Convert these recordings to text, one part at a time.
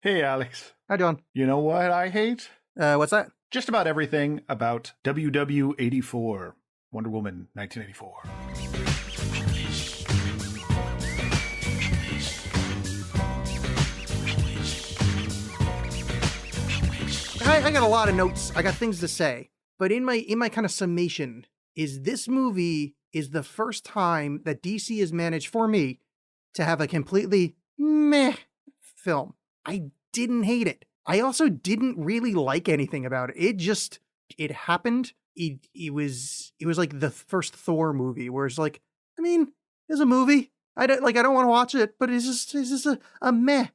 Hey, Alex. Hi, John. You know what I hate? What's that? Just about everything about WW84, Wonder Woman 1984. I got a lot of notes. I got things to say, but in my kind of summation, is this movie is the first time that DC has managed for me to have a completely meh film. I didn't hate it. I also didn't really like anything about it. It happened. It was like the first Thor movie, where it's like, I mean, it's a movie. I don't want to watch it, but it's just a meh.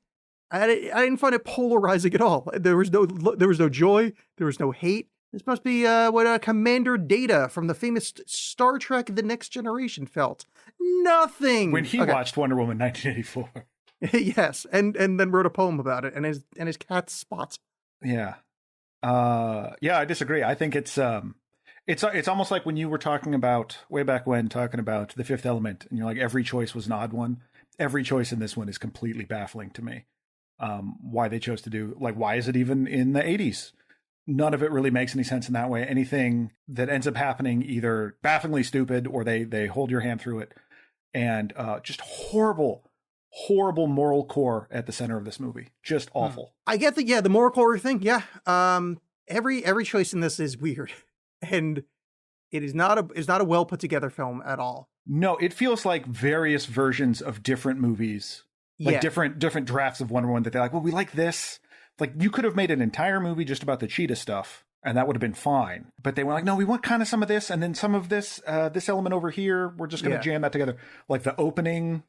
I didn't find it polarizing at all. There was no joy. There was no hate. This must be what Commander Data from the famous Star Trek: The Next Generation felt. Nothing. When he watched Wonder Woman 1984. Yes, and then wrote a poem about it, and his cat's spots. Yeah. I disagree. I think it's almost like when you were talking about way back when, talking about The Fifth Element, and you're like, every choice was an odd one. Every choice in this one is completely baffling to me. Why they chose to do, like, why is it even in the 80s? None of it really makes any sense in that way. Anything that ends up happening, either bafflingly stupid or they hold your hand through it. And just horrible moral core at the center of this movie. Just awful. I get the moral core thing. Yeah. Every choice in this is weird. And it is not a well put together film at all. No, it feels like various versions of different movies. Like different drafts of Wonder Woman that they're like, well, we like this. Like, you could have made an entire movie just about the cheetah stuff, and that would have been fine. But they were like, no, we want kind of some of this, and then some of this element over here. We're just going to jam that together. Like, the opening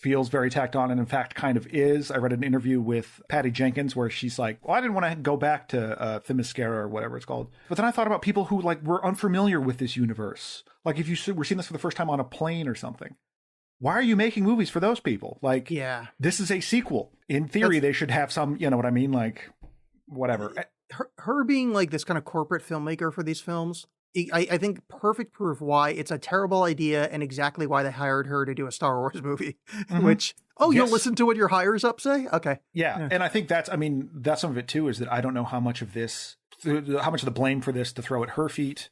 feels very tacked on, and in fact kind of is. I read an interview with Patty Jenkins where she's like, well, I didn't want to go back to Themyscira or whatever it's called. But then I thought about people who, like, were unfamiliar with this universe. Like, if you were seeing this for the first time on a plane or something. Why are you making movies for those people? Like, this is a sequel. In theory, they should have some, you know what I mean? Like, whatever. Her being like this kind of corporate filmmaker for these films, I think perfect proof why it's a terrible idea and exactly why they hired her to do a Star Wars movie. Mm-hmm. Which, you'll listen to what your hires up say? Okay. Yeah. And I think that's some of it too, is that I don't know how much of the blame for this to throw at her feet,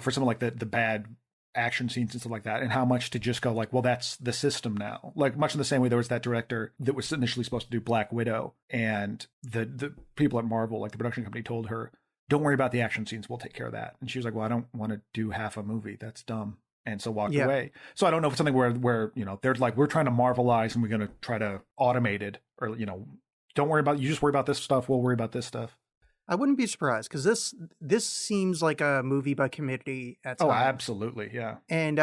for some of like the bad action scenes and stuff like that, and how much to just go like, well, that's the system now. Like, much in the same way there was that director that was initially supposed to do Black Widow, and the people at Marvel, like the production company, told her, don't worry about the action scenes, we'll take care of that. And she was like, well, I don't want to do half a movie, that's dumb, and so walked away. So I don't know if it's something where you know, they're like, we're trying to Marvelize and we're going to try to automate it, or, you know, don't worry about, you just worry about this stuff, we'll worry about this stuff. I wouldn't be surprised, because this seems like a movie by committee at times. Oh, absolutely, yeah. And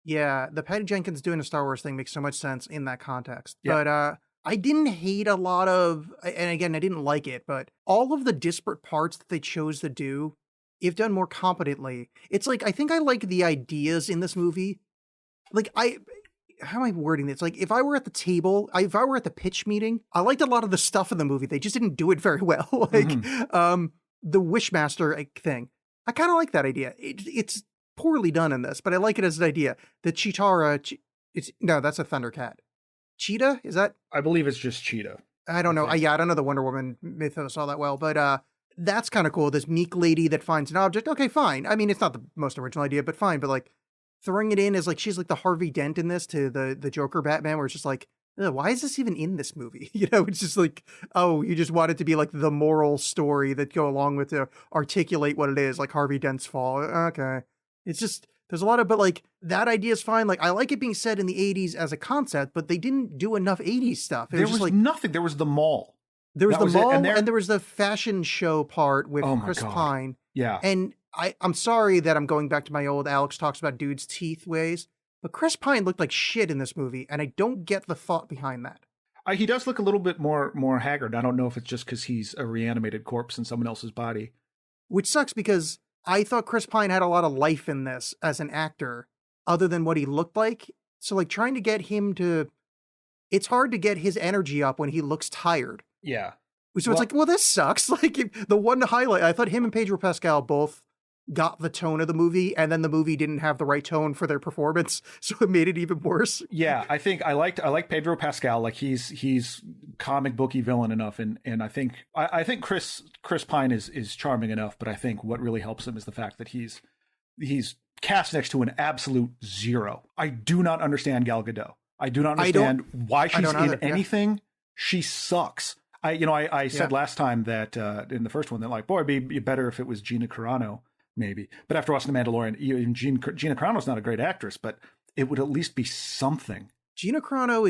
the Patty Jenkins doing a Star Wars thing makes so much sense in that context. Yeah. But I didn't hate a lot of, and again, I didn't like it, but all of the disparate parts that they chose to do, if done more competently, it's like, I think I like the ideas in this movie. Like, how am I wording this? Like, if I were at the table, if I were at the pitch meeting, I liked a lot of the stuff in the movie. They just didn't do it very well. Like, the Wishmaster thing. I kind of like that idea. It's poorly done in this, but I like it as an idea. The Cheetara, that's a Thundercat. Cheetah? Is that? I believe it's just Cheetah. I don't know. I don't know the Wonder Woman mythos all that well, but that's kind of cool. This meek lady that finds an object. Okay, fine. I mean, it's not the most original idea, but fine. But like, throwing it in as like, she's like the Harvey Dent in this to the Joker Batman, where it's just like, why is this even in this movie? You know, it's just like, oh, you just want it to be like the moral story that go along with to articulate what it is, like Harvey Dent's fall. Okay. It's just, there's a lot of, but like, that idea is fine. Like, I like it being set in the 80s as a concept, but they didn't do enough 80s stuff. There was like nothing. There was the mall. There was the mall, and there was the fashion show part with Chris Pine. Yeah. And I'm sorry that I'm going back to my old Alex talks about dude's teeth ways, but Chris Pine looked like shit in this movie, and I don't get the thought behind that. He does look a little bit more haggard. I don't know if it's just because he's a reanimated corpse in someone else's body. Which sucks, because I thought Chris Pine had a lot of life in this as an actor, other than what he looked like. So like, trying to get him to, it's hard to get his energy up when he looks tired. Yeah. So it's like, well, this sucks. Like, the one highlight, I thought him and Pedro Pascal both got the tone of the movie, and then the movie didn't have the right tone for their performance, so it made it even worse. Yeah, I think I like Pedro Pascal. Like he's comic booky villain enough, and I think Chris Pine is charming enough, but I think what really helps him is the fact that he's cast next to an absolute zero. I do not understand Gal Gadot. I do not understand why she's in anything. Yeah. She sucks. I said last time that in the first one that like, boy, it'd be better if it was Gina Carano, maybe. But after watching The Mandalorian, even Gina Carano's not a great actress, but it would at least be something. Gina Carano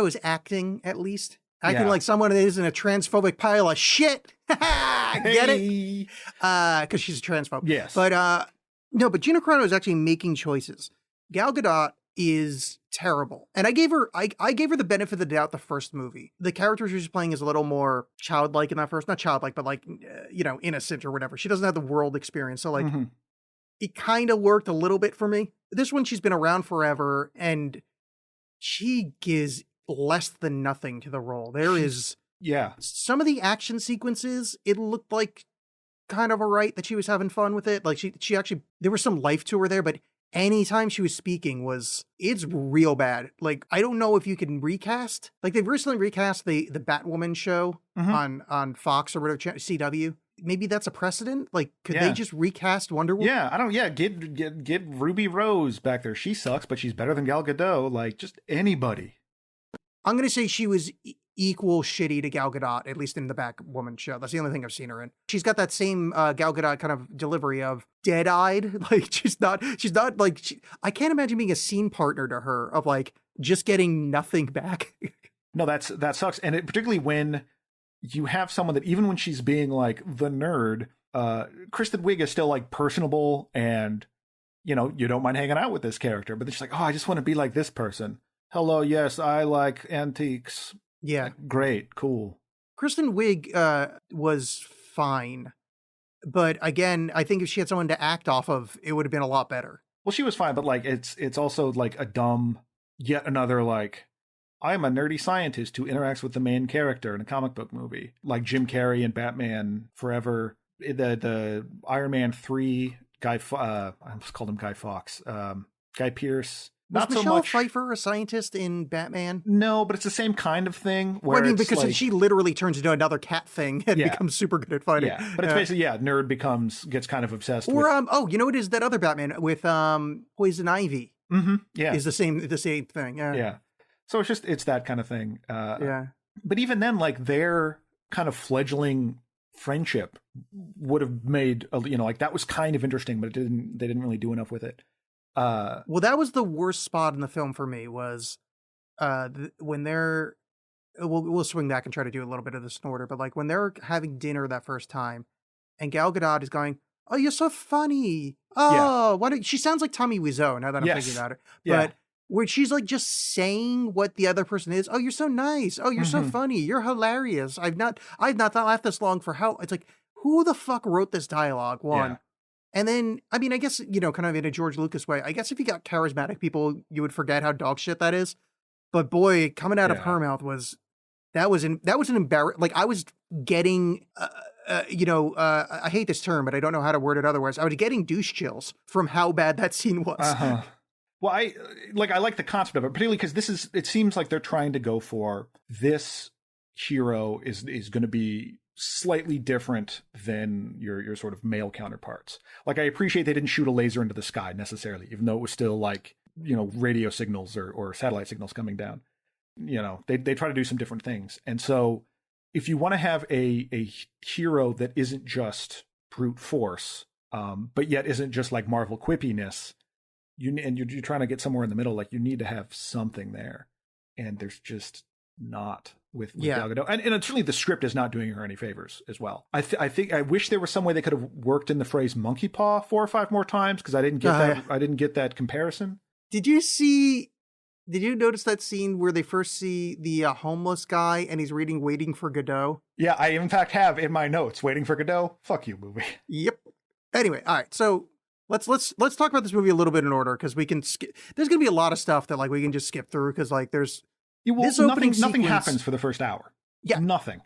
is acting, at least. Acting like someone that isn't a transphobic pile of shit. Get it? Because she's a transphobe. Yes. But no, but Gina Carano is actually making choices. Gal Gadot is terrible. And I gave her the benefit of the doubt the first movie. The character she was playing is a little more childlike in that first, not childlike, but like, innocent or whatever. She doesn't have the world experience. So like, it kind of worked a little bit for me. This one, she's been around forever and she gives less than nothing to the role. There is some of the action sequences, it looked like kind of alright that she was having fun with it. Like she actually, there was some life to her there, but anytime she was speaking it's real bad. Like, I don't know if you can recast. Like, they've recently recast the Batwoman show on Fox or whatever, CW. Maybe that's a precedent. Like, could they just recast Wonder Woman? Yeah, get Ruby Rose back there. She sucks, but she's better than Gal Gadot. Like, just anybody. I'm going to say she was equal shitty to Gal Gadot, at least in the Batwoman show. That's the only thing I've seen her in. She's got that same Gal Gadot kind of delivery of dead-eyed. Like, she's not like, I can't imagine being a scene partner to her of like just getting nothing back. No, that sucks. And particularly when you have someone that even when she's being like the nerd, Kristen Wiig is still like personable and, you don't mind hanging out with this character. But then she's like, oh, I just want to be like this person. Hello, yes, I like antiques. Yeah. Great, cool. Kristen Wiig was fine. But again, I think if she had someone to act off of, it would have been a lot better. Well, she was fine, but like it's also like a dumb, yet another like, I'm a nerdy scientist who interacts with the main character in a comic book movie. Like Jim Carrey in Batman Forever, the Iron Man 3 guy, I almost called him Guy Fawkes, Guy Pearce. Was Michelle Pfeiffer a scientist in Batman? No, but it's the same kind of thing. Where because like, she literally turns into another cat thing and becomes super good at fighting. Yeah, but it's basically, nerd gets kind of obsessed with... Or, you know what is that other Batman with Poison Ivy? Mm-hmm, yeah. Is the same thing. Yeah. So it's that kind of thing. Yeah. But even then, like, their kind of fledgling friendship would have made, like, that was kind of interesting, but they didn't really do enough with it. Well, that was the worst spot in the film for me was when they're we'll swing back and try to do a little bit of this in order, but like when they're having dinner that first time and Gal Gadot is going, oh, you're so funny. Oh, she sounds like Tommy Wiseau now that I'm thinking about it. But where she's like just saying what the other person is. Oh, you're so nice. Oh, you're so funny. You're hilarious. I've not laughed this long for how it's like, who the fuck wrote this dialogue? One. Yeah. And then, I mean, I guess, kind of in a George Lucas way, I guess if you got charismatic people, you would forget how dog shit that is. But boy, coming out of her mouth was an embarrassment. Like I was getting, I hate this term, but I don't know how to word it otherwise. I was getting douche chills from how bad that scene was. Uh-huh. Well, I like the concept of it, particularly because it seems like they're trying to go for this hero is going to be slightly different than your sort of male counterparts. Like I appreciate they didn't shoot a laser into the sky necessarily, even though it was still like, radio signals or satellite signals coming down. They try to do some different things. And so if you want to have a hero that isn't just brute force, but yet isn't just like Marvel quippiness, you're trying to get somewhere in the middle, like you need to have something there. And there's just not with Gal Gadot. And certainly the script is not doing her any favors as well. I think I wish there was some way they could have worked in the phrase monkey paw 4 or 5 more times because I didn't get that. I didn't get that comparison. Did you notice that scene where they first see the homeless guy and he's reading Waiting for Godot? Yeah, I in fact have in my notes Waiting for Godot. Fuck you, movie. Yep. Anyway, all right. So let's talk about this movie a little bit in order because we can skip. There's going to be a lot of stuff that like we can just skip through because like there's nothing happens for the first hour. Yeah. Nothing.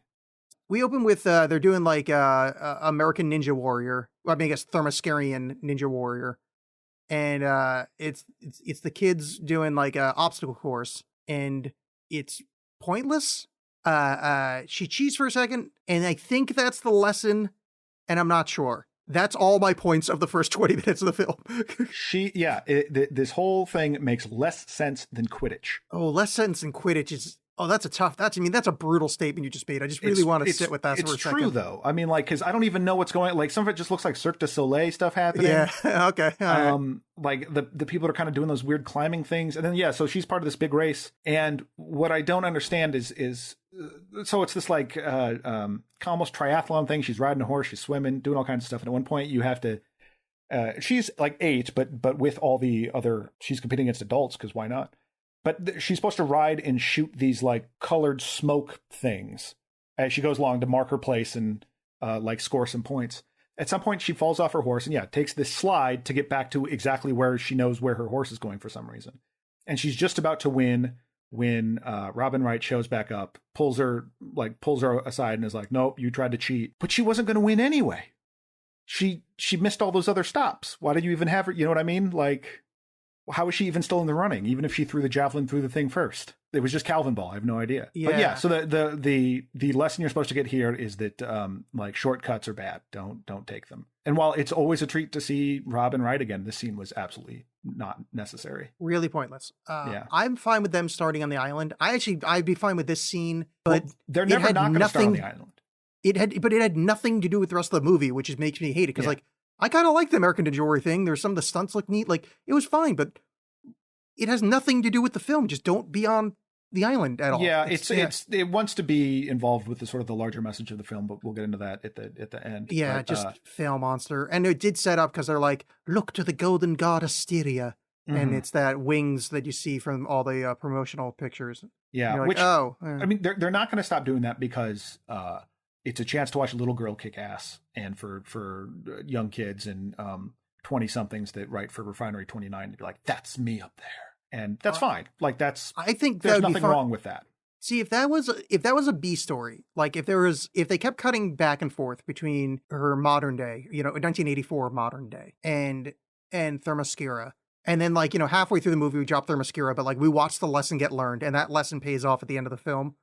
We open with they're doing like American Ninja Warrior. Well, I mean, I guess Themyscirian Ninja Warrior, and it's the kids doing like a obstacle course, and it's pointless. She cheats for a second, and I think that's the lesson, and I'm not sure. That's all my points of the first 20 minutes of the film. This whole thing makes less sense than Quidditch. Oh, less sense than Quidditch is... Oh, that's a brutal statement you just made. I just really want to sit with that for a second. It's true, though. I mean, like, because I don't even know what's going on. Like, some of it just looks like Cirque du Soleil stuff happening. Yeah, okay. All right. Like, the people are kind of doing those weird climbing things. And then, so she's part of this big race. And what I don't understand is so it's this, like, almost triathlon thing. She's riding a horse, she's swimming, doing all kinds of stuff. And at one point, you have to... she's, like, 8, but with all the other... She's competing against adults, because why not? But she's supposed to ride and shoot these like colored smoke things as she goes along to mark her place and like score some points. At some point, she falls off her horse and takes this slide to get back to exactly where she knows where her horse is going for some reason. And she's just about to win when Robin Wright shows back up, pulls her aside and is like, "Nope, you tried to cheat." But she wasn't going to win anyway. She missed all those other stops. Why did you even have her? You know what I mean? Like, how is she even still in the running, even if she threw the javelin through the thing first? It was just Calvin Ball. I have no idea. Yeah. But yeah, so the lesson you're supposed to get here is that like shortcuts are bad. Don't take them. And while it's always a treat to see Robin Wright again, this scene was absolutely not necessary. Really pointless. I'm fine with them starting on the island. I'd be fine with this scene, but they're never not going to start on the island. It had nothing to do with the rest of the movie, which makes me hate it because like. I kind of like the American Ninja Warrior thing. There's some of the stunts look neat. Like, it was fine, but it has nothing to do with the film. Just don't be on the island at all. Yeah, it wants to be involved with the sort of the larger message of the film, but we'll get into that at the end. Yeah, but, just fail monster. And it did set up because they're like, look to the golden god Asteria. Mm-hmm. And it's that wings that you see from all the promotional pictures. Yeah, like, which, I mean, they're not going to stop doing that because... it's a chance to watch a little girl kick ass, and for young kids and 20-somethings that write for Refinery 29 to be like, that's me up there, and that's fine. Like I think there's nothing wrong with that. See, if that was a B story, like if they kept cutting back and forth between her modern day, 1984 modern day, and Themyscira, and then like halfway through the movie we drop Themyscira, but like we watch the lesson get learned, and that lesson pays off at the end of the film.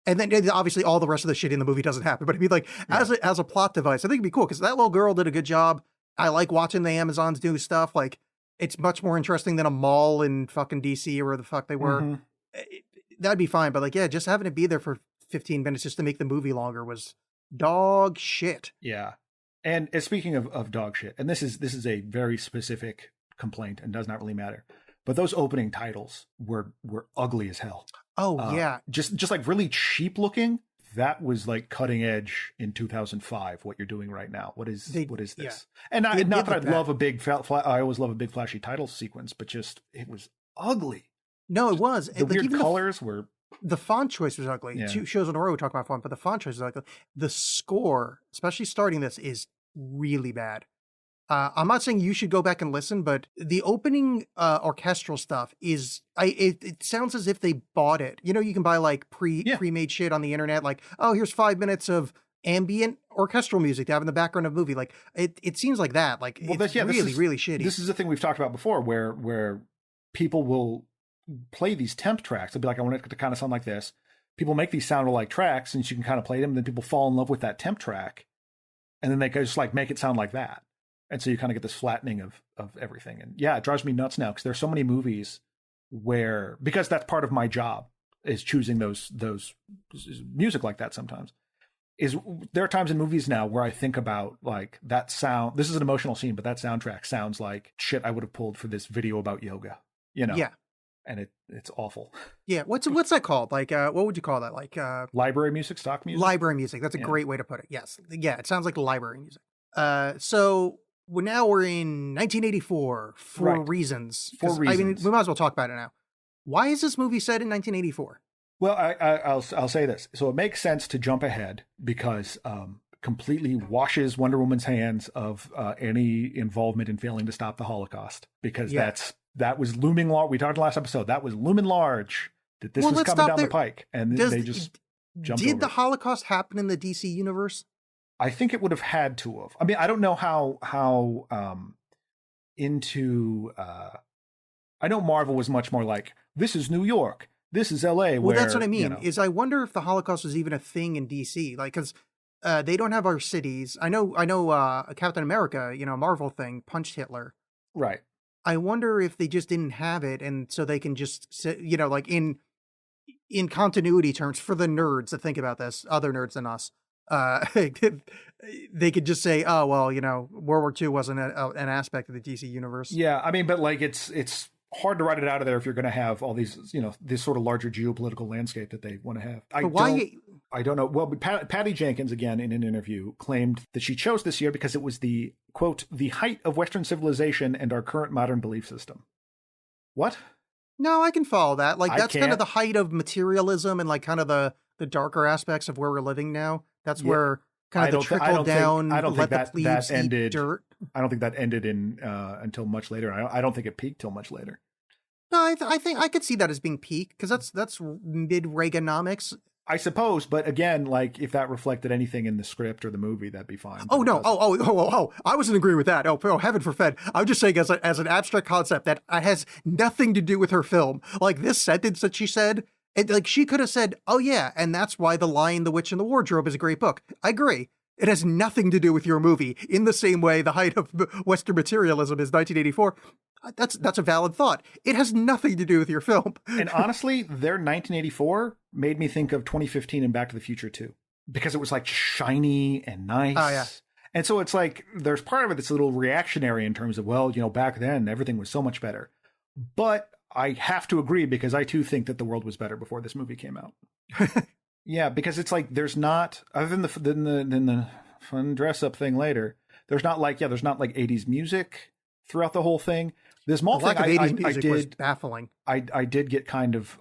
And then obviously all the rest of the shit in the movie doesn't happen, but it'd be like, as a plot device, I think it'd be cool because that little girl did a good job. I like watching the Amazons do stuff. Like, it's much more interesting than a mall in fucking DC or where the fuck they were. Mm-hmm. That'd be fine. But like, just having to be there for 15 minutes just to make the movie longer was dog shit. Yeah. And speaking of dog shit, and this is a very specific complaint and does not really matter, but those opening titles were ugly as hell. Oh, yeah. Just like really cheap looking. That was like cutting edge in 2005. What you're doing right now. What is this? Yeah. And not that I love a big, I always love a big flashy title sequence, but just it was ugly. No, it was. The weird colors were. The font choice was ugly. Yeah. 2 shows in a row we talk about font, but the font choice was ugly. The score, especially starting this, is really bad. I'm not saying you should go back and listen, but the opening orchestral stuff is it sounds as if they bought it. You can buy like pre-made shit on the internet, like, oh, here's 5 minutes of ambient orchestral music to have in the background of a movie. Like it seems like that. Like it's really shitty. This is the thing we've talked about before, where people will play these temp tracks. They'll be like, I want it to kind of sound like this. People make these sound alike tracks, and you can kind of play them. And then people fall in love with that temp track, and then they just like make it sound like that. And so you kind of get this flattening of everything. And yeah, it drives me nuts now because there's so many movies where, because that's part of my job is choosing those music like that sometimes, is there are times in movies now where I think about like that sound, this is an emotional scene, but that soundtrack sounds like shit I would have pulled for this video about yoga, Yeah. And it's awful. Yeah. What's that called? Like, what would you call that? Like, library music, stock music? Library music. That's a great way to put it. Yes. Yeah. It sounds like library music. So we're in 1984 for reasons. For reasons. I mean, we might as well talk about it now. Why is this movie set in 1984? Well, I'll say this. So it makes sense to jump ahead because completely washes Wonder Woman's hands of any involvement in failing to stop the Holocaust, because that was looming large. We talked last episode. That was looming large that this was coming down the pike, and they just jumped Did over the it. Holocaust happen in the DC universe? I think it would have had to have. I mean, I don't know how into I know Marvel was much more like, this is New York, this is LA, Well, where, that's what I you mean. know, Is I wonder if the Holocaust was even a thing in DC, like because they don't have our cities. I know. Captain America, Marvel thing, punched Hitler. right. I wonder if they just didn't have it, and so they can just say, like in continuity terms for the nerds that think about this, other nerds than us. They could just say, "Oh well, World War II wasn't an aspect of the DC universe." Yeah, I mean, but like it's hard to write it out of there if you're going to have all these, this sort of larger geopolitical landscape that they want to have. But why? I don't know. Well, Patty Jenkins, again, in an interview, claimed that she chose this year because it was the, quote, the height of Western civilization and our current modern belief system. What? No, I can follow that. Like, I that's kind of can't. the height of materialism and like kind of the darker aspects of where we're living now. That's Yeah. where kind of the trickle down. I don't think let the that plebes eat ended. dirt. I don't think that ended in until much later. I don't think it peaked till much later. No, I think I could see that as being peak because that's mid Reaganomics. I suppose, but again, like if that reflected anything in the script or the movie, that'd be fine. Oh But it no! doesn't. Oh! I wasn't agreeing with that. Oh, heaven forbid! I'm just saying as an abstract concept that has nothing to do with her film. Like this sentence that she said, like she could have said, "Oh yeah," and that's why The Lion, the Witch, and the Wardrobe is a great book. I agree. It has nothing to do with your movie. In the same way, the height of Western materialism is 1984. That's a valid thought. It has nothing to do with your film. And honestly, their 1984 made me think of 2015 and Back to the Future too, because it was like shiny and nice. Oh, yeah. And so it's like there's part of it that's a little reactionary in terms of, well, back then everything was so much better. But I have to agree because I too think that the world was better before this movie came out. Yeah, because it's like there's not, other than the fun dress up thing later, there's not like 80s music throughout the whole thing. This mall The lack thing, of 80s music was did baffling. I did get kind of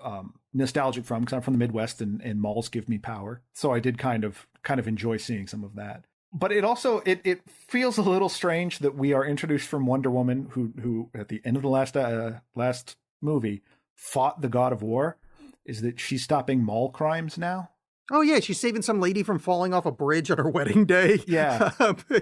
nostalgic from, because I'm from the Midwest and malls give me power. So I did kind of enjoy seeing some of that. But it also it feels a little strange that we are introduced from Wonder Woman, who at the end of the last movie fought the God of War, is that she's stopping mall crimes now. Oh yeah, she's saving some lady from falling off a bridge on her wedding day. Yeah.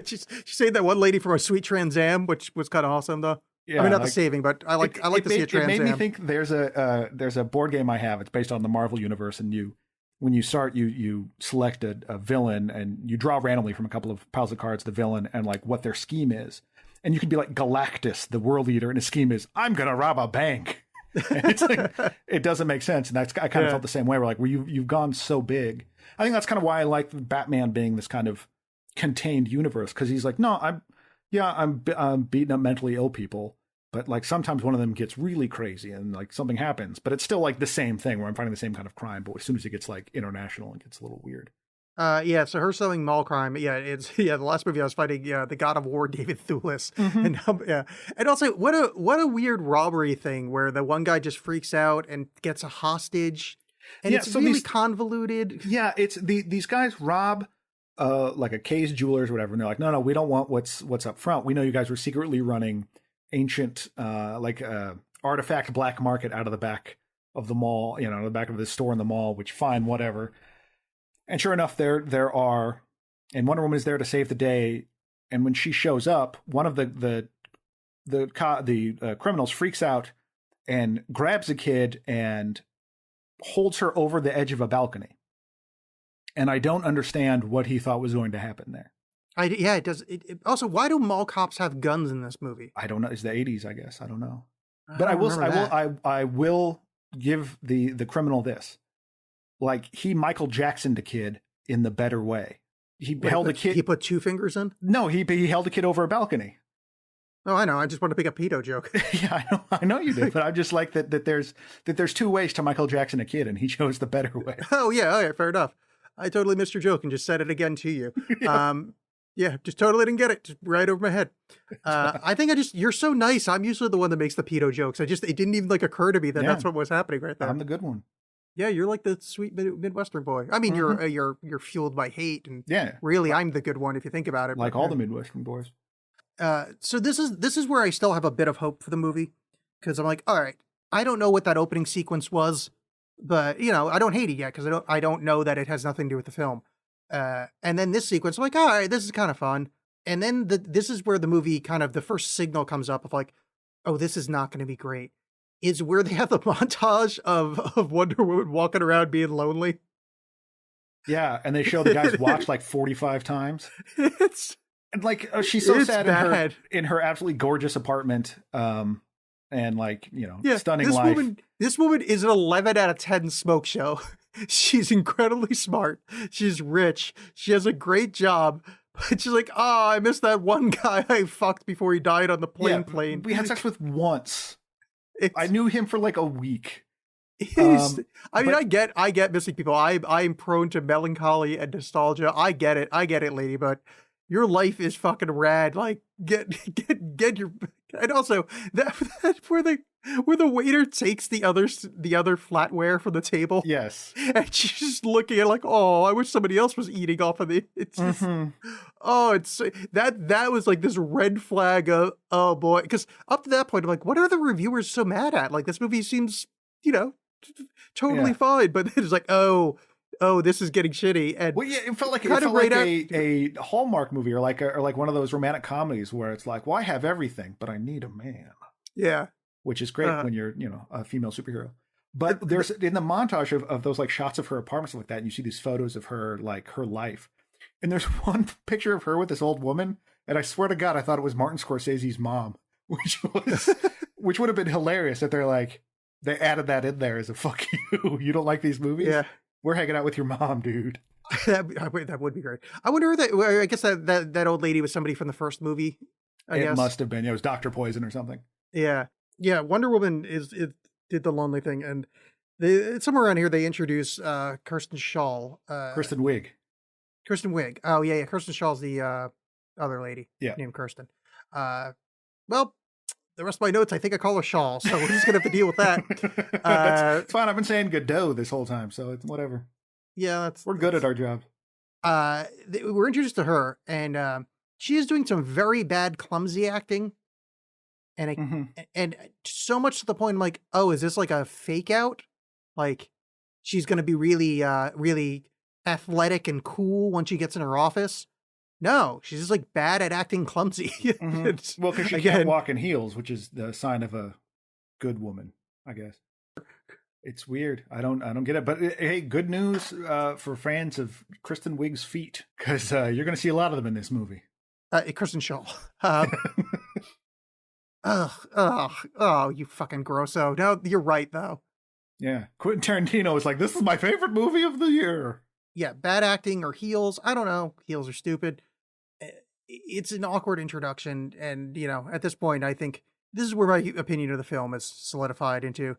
she saved that one lady from a sweet Trans Am, which was kind of awesome though. Yeah, I mean, not the saving, but I like to see a Trans Am. It made me think there's a board game I have. It's based on the Marvel universe, and when you start, you select a villain and you draw randomly from a couple of piles of cards the villain and like what their scheme is, and you could be like Galactus, the world leader, and his scheme is, I'm gonna rob a bank. And it's like, it doesn't make sense, and I kind of felt the same way. We're like, you've gone so big. I think that's kind of why I like Batman being this kind of contained universe, because he's like, no, I'm beating up mentally ill people, but like sometimes one of them gets really crazy and like something happens, but it's still like the same thing where I'm fighting the same kind of crime, but as soon as it gets like international, it gets a little weird. Yeah, so her selling mall crime. Yeah, the last movie I was fighting, the God of War, David Thewlis, and also what a weird robbery thing where the one guy just freaks out and gets a hostage, and it's really convoluted. Yeah, it's these guys rob like a Kay's Jewelers or whatever, and they're like, no, we don't want what's up front. We know you guys were secretly running ancient artifact black market out of the back of the mall, the back of the store in the mall, which fine, whatever. And sure enough, there are, and Wonder Woman is there to save the day. And when she shows up, one of the criminals freaks out and grabs a kid and holds her over the edge of a balcony. And I don't understand what he thought was going to happen there. It does. Also, why do mall cops have guns in this movie? I don't know. It's the 80s, I guess. I don't know. But I will give the criminal this. Like, he Michael Jacksoned a kid in the better way. He held a kid. He put two fingers in? No, he held a kid over a balcony. Oh, I know. I just want to pick a pedo joke. Yeah, I know you did, but I just like that there's two ways to Michael Jackson a kid, and he chose the better way. Oh yeah, fair enough. I totally missed your joke and just said it again to you. Yeah, just totally didn't get it. Just right over my head. I think you're so nice. I'm usually the one that makes the pedo jokes. It didn't even occur to me that that's what was happening right there. I'm the good one. Yeah, you're like the sweet Midwestern boy. I mean, you're fueled by hate, and really, I'm the good one if you think about it. Like all the Midwestern boys. So this is where I still have a bit of hope for the movie, because I'm like, all right, I don't know what that opening sequence was, but I don't hate it yet because I don't know that it has nothing to do with the film. And then this sequence, I'm like, all right, this is kind of fun. And then this is where the movie kind of the first signal comes up of like, oh, this is not going to be great. Is where they have the montage of Wonder Woman walking around being lonely. Yeah, and they show the guy's watch like 45 times. And like she's so sad in her absolutely gorgeous apartment, and like stunning life. This woman is an 11 out of 10 smoke show. She's incredibly smart. She's rich. She has a great job. But she's like, oh, I missed that one guy I fucked before he died on the plane. We had sex with once. I knew him for like a week. I get missing people. I'm prone to melancholy and nostalgia. I get it, lady. But your life is fucking rad. Like, get your. And also that where the waiter takes the other flatware from the table. Yes, and she's just looking at it like, oh, I wish somebody else was eating off of it. It's just, it's that was like this red flag of, oh boy, because up to that point I'm like, what are the reviewers so mad at? Like, this movie seems totally fine, but it's like, oh, this is getting shitty. And it felt like a Hallmark movie or like one of those romantic comedies where it's like, well, I have everything, but I need a man. Yeah. Which is great when you're, a female superhero. But there's in the montage of those like shots of her apartments like that, and you see these photos of her, like her life. And there's one picture of her with this old woman, and I swear to God, I thought it was Martin Scorsese's mom, which would have been hilarious if they added that in there as a fuck you. You don't like these movies? Yeah. We're hanging out with your mom, dude. That would be great. I wonder I guess that old lady was somebody from the first movie. I guess. Must have been. It was Dr. Poison or something. Yeah. Yeah. Wonder Woman did the lonely thing. And somewhere around here, they introduce Kirsten Shaw. Kristen Wiig. Kristen Wiig. Oh, yeah. Kirsten Shaw's the other lady named Kirsten. Well, the rest of my notes, I think I call her Shaw, so we're just going to have to deal with that. It's fine. I've been saying Godot this whole time, so it's whatever. Yeah, we're good at our job. We're introduced to her, and she is doing some very bad, clumsy acting. And so much to the point, I'm like, oh, is this like a fake out? Like, she's going to be really, really athletic and cool when she gets in her office. No, she's just like bad at acting clumsy. Well, because she can't walk in heels, which is the sign of a good woman, I guess. It's weird. I don't get it. But hey, good news for fans of Kristen Wiig's feet, because you're going to see a lot of them in this movie. Kristen Shaw. Oh, you fucking grosso. No, you're right though. Yeah, Quentin Tarantino was like, "This is my favorite movie of the year." Yeah, bad acting or heels. I don't know. Heels are stupid. It's an awkward introduction. And, at this point, I think this is where my opinion of the film is solidified into,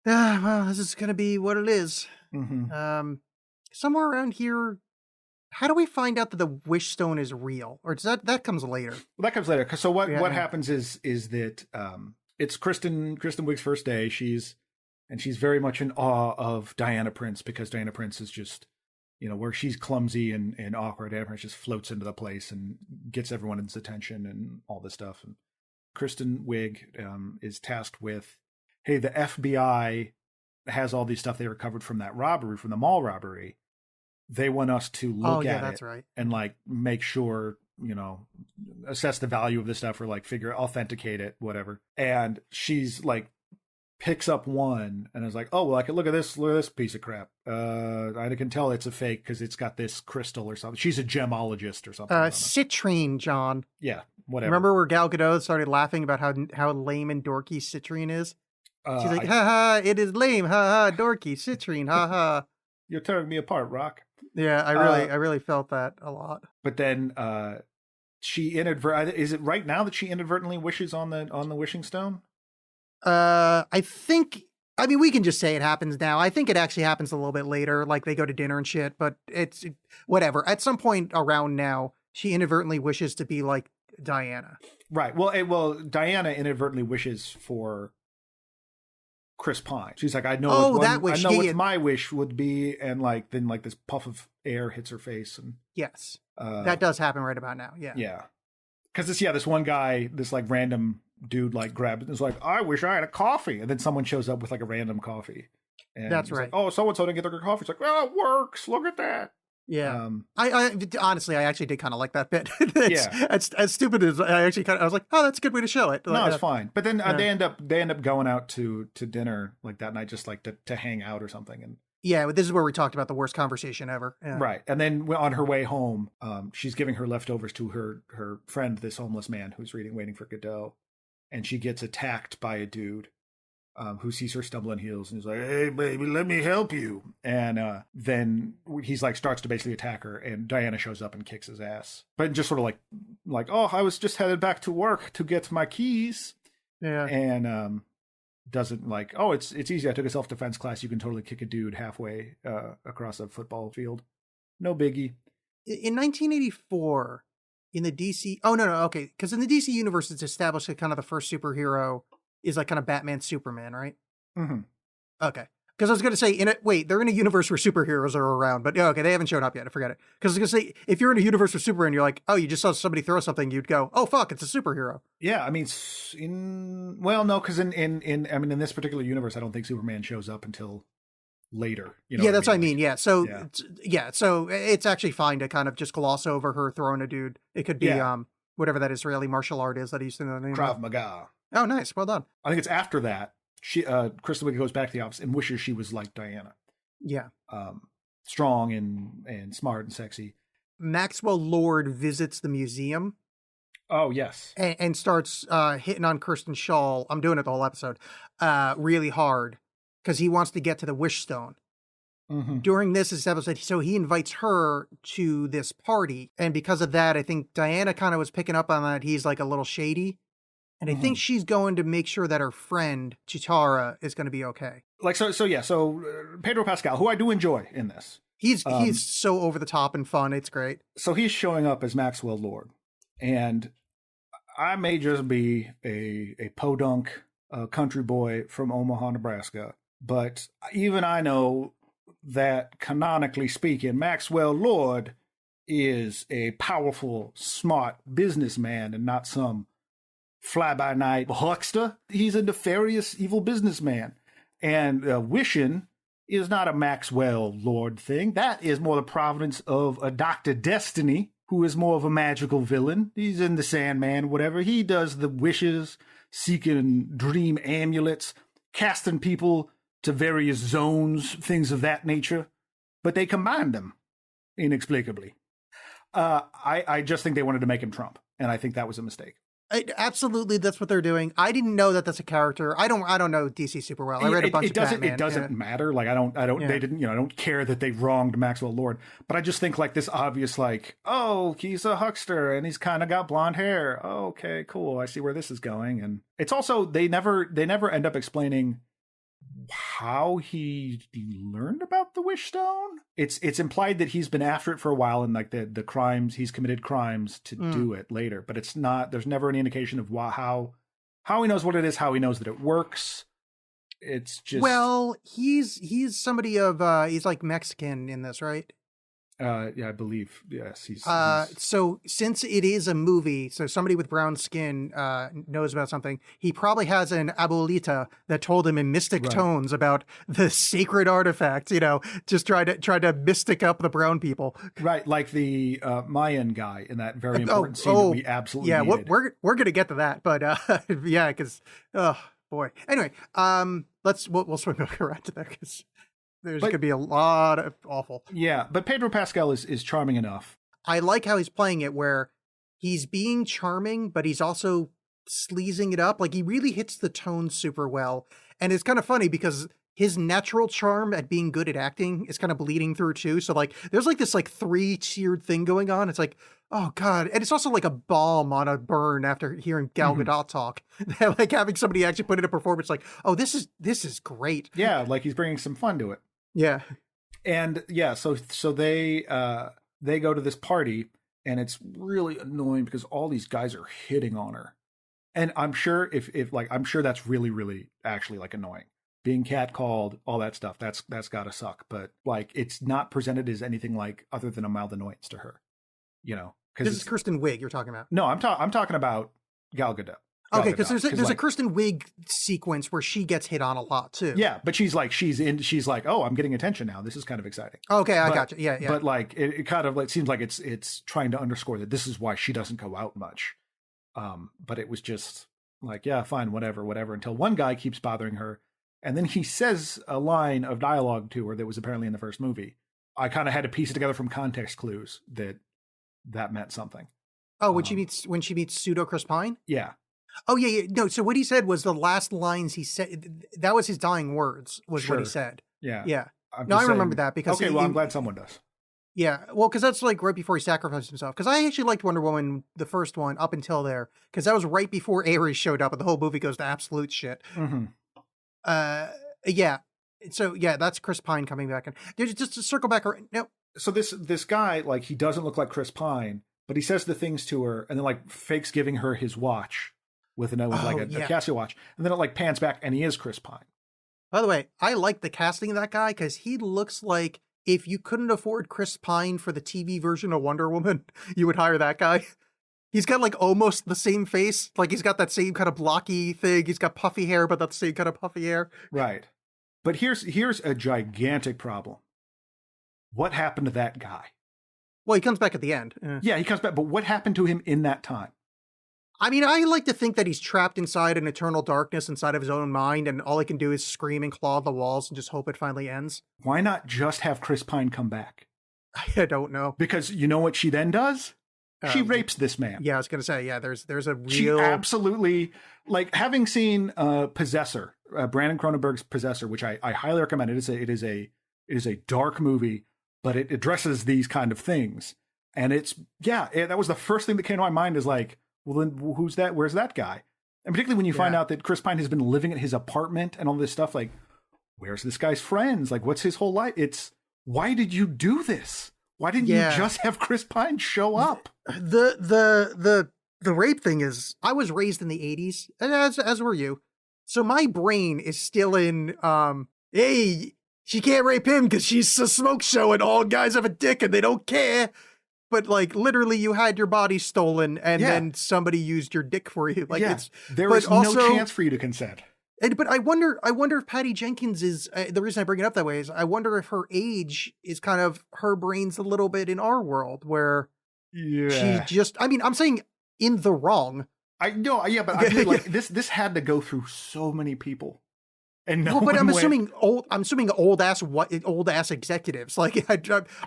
well, this is going to be what it is. Somewhere around here, how do we find out that the Wish Stone is real? Or does that comes later? Well, that comes later. So what happens is that it's Kristen Wiig's first day. She's very much in awe of Diana Prince, because Diana Prince is just, where she's clumsy and awkward. Diana Prince just floats into the place and gets everyone's attention and all this stuff. And Kristen Wiig is tasked with, hey, the FBI has all these stuff they recovered from that robbery, from the mall robbery. They want us to look at that's it right. and like make sure, assess the value of this stuff, or like authenticate it, whatever. And she's like, picks up one and is like, oh, well, I can look at this piece of crap. I can tell it's a fake because it's got this crystal or something. She's a gemologist or something. Citrine, John. Yeah, whatever. Remember where Gal Gadot started laughing about how lame and dorky citrine is? She's like, ha ha, it is lame, ha ha, dorky, citrine, ha ha. You're tearing me apart, Rock. Yeah, I really felt that a lot. But then she is it right now that she inadvertently wishes on the wishing stone? I think, we can just say it happens now. I think it actually happens a little bit later, like they go to dinner and shit, but it's whatever. At some point around now, she inadvertently wishes to be like Diana. Right. Well, Diana inadvertently wishes for Chris Pine. She's like, I know what my wish would be, and then this puff of air hits her face, and yes, that does happen right about now. Yeah, because this one guy, this like random dude, like grabs it and is like, I wish I had a coffee, and then someone shows up with like a random coffee. And That's he's right. like, oh, so-and-so didn't get their coffee. It's like, well, it works. Look at that. Yeah. I honestly, I actually did kind of like that bit. As stupid as I was like, oh, that's a good way to show it. No, it's fine. But then they end up going out to dinner like that night, just like to hang out or something. And yeah, this is where we talked about the worst conversation ever. Yeah. Right. And then on her way home, she's giving her leftovers to her friend, this homeless man who's waiting for Godot. And she gets attacked by a dude who sees her stumbling heels and he's like, hey, baby, let me help you. And then he's like, starts to basically attack her, and Diana shows up and kicks his ass. But just sort of like, oh, I was just headed back to work to get my keys. Yeah. And doesn't like, oh, it's easy. I took a self-defense class. You can totally kick a dude halfway across a football field. No biggie. In 1984, in the DC, okay, because in the DC universe, it's established that kind of the first superhero is like kind of Batman, Superman, right? Mm-hmm. Okay. Because I was going to say, they're in a universe where superheroes are around, but okay, they haven't shown up yet. I forget it. Because I was going to say, if you're in a universe with Superman, you're like, oh, you just saw somebody throw something, you'd go, oh, fuck, it's a superhero. Yeah, I mean, no, because in this particular universe, I don't think Superman shows up until later. Yeah, that's what I mean. Yeah. So, so it's actually fine to kind of just gloss over her throwing a dude. It could be whatever that Israeli martial art is that he used to know the name Krav Maga. Oh, nice. Well done. I think it's after that. Kristen Wiig goes back to the office and wishes she was like Diana. Yeah. Strong and smart and sexy. Maxwell Lord visits the museum. Oh, yes. And starts hitting on Kirsten Shaw. I'm doing it the whole episode. Really hard because he wants to get to the Wish Stone. Mm-hmm. During this episode, so he invites her to this party. And because of that, I think Diana kind of was picking up on that. He's like a little shady. And I think she's going to make sure that her friend, Chitara, is going to be okay. So Pedro Pascal, who I do enjoy in this. He's so over the top and fun. It's great. So he's showing up as Maxwell Lord. And I may just be a podunk country boy from Omaha, Nebraska. But even I know that canonically speaking, Maxwell Lord is a powerful, smart businessman and not some fly-by-night huckster. He's a nefarious, evil businessman. And wishing is not a Maxwell Lord thing. That is more the providence of a Dr. Destiny, who is more of a magical villain. He's in the Sandman, whatever. He does the wishes, seeking dream amulets, casting people to various zones, things of that nature. But they combined them, inexplicably. I just think they wanted to make him Trump, and I think that was a mistake. Absolutely, that's what they're doing. I didn't know that that's a character. I don't know DC super well. I read a bunch of Batman. It doesn't matter. Like I don't. They didn't. I don't care that they wronged Maxwell Lord. But I just think like this obvious, like, oh, he's a huckster and he's kind of got blonde hair. Oh, okay, cool. I see where this is going. And it's also they never end up explaining how he learned about the Wish Stone. It's implied that he's been after it for a while and like the crimes he's committed crimes to do it later, but it's not. There's never any indication of how he knows what it is, how he knows that it works. It's just he's somebody of he's like Mexican in this, right? Yeah, I believe yes. He's so since it is a movie, so somebody with brown skin knows about something. He probably has an abuelita that told him in mystic tones about the sacred artifact. Just try to mystic up the brown people. Right, like the Mayan guy in that very important scene that we absolutely needed. We're gonna get to that, but yeah, because oh boy. Anyway, we'll swing back around to that because. There's going to be a lot of awful. Yeah, but Pedro Pascal is charming enough. I like how he's playing it where he's being charming, but he's also sleazing it up. Like he really hits the tone super well. And it's kind of funny because his natural charm at being good at acting is kind of bleeding through too. So like there's like this like 3-tiered thing going on. It's like, oh God. And it's also like a balm on a burn after hearing Gal Gadot talk. Like having somebody actually put in a performance like, oh, this is great. Yeah, like he's bringing some fun to it. Yeah. And yeah, so they go to this party and it's really annoying because all these guys are hitting on her. And I'm sure if I'm sure that's really, really actually like annoying. Being catcalled, all that stuff, that's gotta suck. But like it's not presented as anything like other than a mild annoyance to her. Because this is Kristen Wiig you're talking about. No, I'm talking about Gal Gadot. Okay, because there's a Kristen Wiig sequence where she gets hit on a lot too. Yeah, but she's like, oh, I'm getting attention now. This is kind of exciting. Okay, I got you. Yeah. But like, it kind of like seems like it's trying to underscore that this is why she doesn't go out much. But it was just like, yeah, fine, whatever, until one guy keeps bothering her. And then he says a line of dialogue to her that was apparently in the first movie. I kind of had to piece it together from context clues that meant something. Oh, when she meets pseudo Chris Pine? Yeah. Oh, yeah. No, so what he said was the last lines he said, that was his dying words, was what he said. Yeah. Yeah. No, I remember that because... Okay, well, I'm glad someone does. Yeah, well, because that's like right before he sacrificed himself. Because I actually liked Wonder Woman, the first one, up until there. Because that was right before Ares showed up and the whole movie goes to absolute shit. Mm-hmm. Yeah. So, yeah, that's Chris Pine coming back. And just to circle back... No. So this guy, like, he doesn't look like Chris Pine, but he says the things to her and then, like, fakes giving her his watch. With a Casio watch. And then it like pans back and he is Chris Pine. By the way, I like the casting of that guy because he looks like if you couldn't afford Chris Pine for the TV version of Wonder Woman, you would hire that guy. He's got like almost the same face. Like he's got that same kind of blocky thing. He's got puffy hair, but that's the same kind of puffy hair. Right. But here's a gigantic problem. What happened to that guy? Well, he comes back at the end. Yeah, he comes back. But what happened to him in that time? I mean, I like to think that he's trapped inside an eternal darkness inside of his own mind, and all he can do is scream and claw the walls and just hope it finally ends. Why not just have Chris Pine come back? I don't know. Because you know what she then does? She rapes this man. Yeah, I was going to say, yeah, there's a real... She absolutely, like, having seen Possessor, Brandon Cronenberg's Possessor, which I highly recommend. It is a dark movie, but it addresses these kind of things. And that was the first thing that came to my mind is like, well, then who's that? Where's that guy? And particularly when you find out that Chris Pine has been living at his apartment and all this stuff, like, where's this guy's friends? Like, what's his whole life? Why did you do this? Why didn't you just have Chris Pine show up? The rape thing is, I was raised in the 80s, as were you. So my brain is still in, hey, she can't rape him because she's a smoke show and all guys have a dick and they don't care. But like literally you had your body stolen and then somebody used your dick for you. Like there is no chance for you to consent. But I wonder if Patty Jenkins is, the reason I bring it up that way is I wonder if her age is kind of her brain's a little bit in our world where she just, I mean, I'm saying in the wrong. I know. Yeah. But I feel like this had to go through so many people. And but I'm assuming old ass executives. Like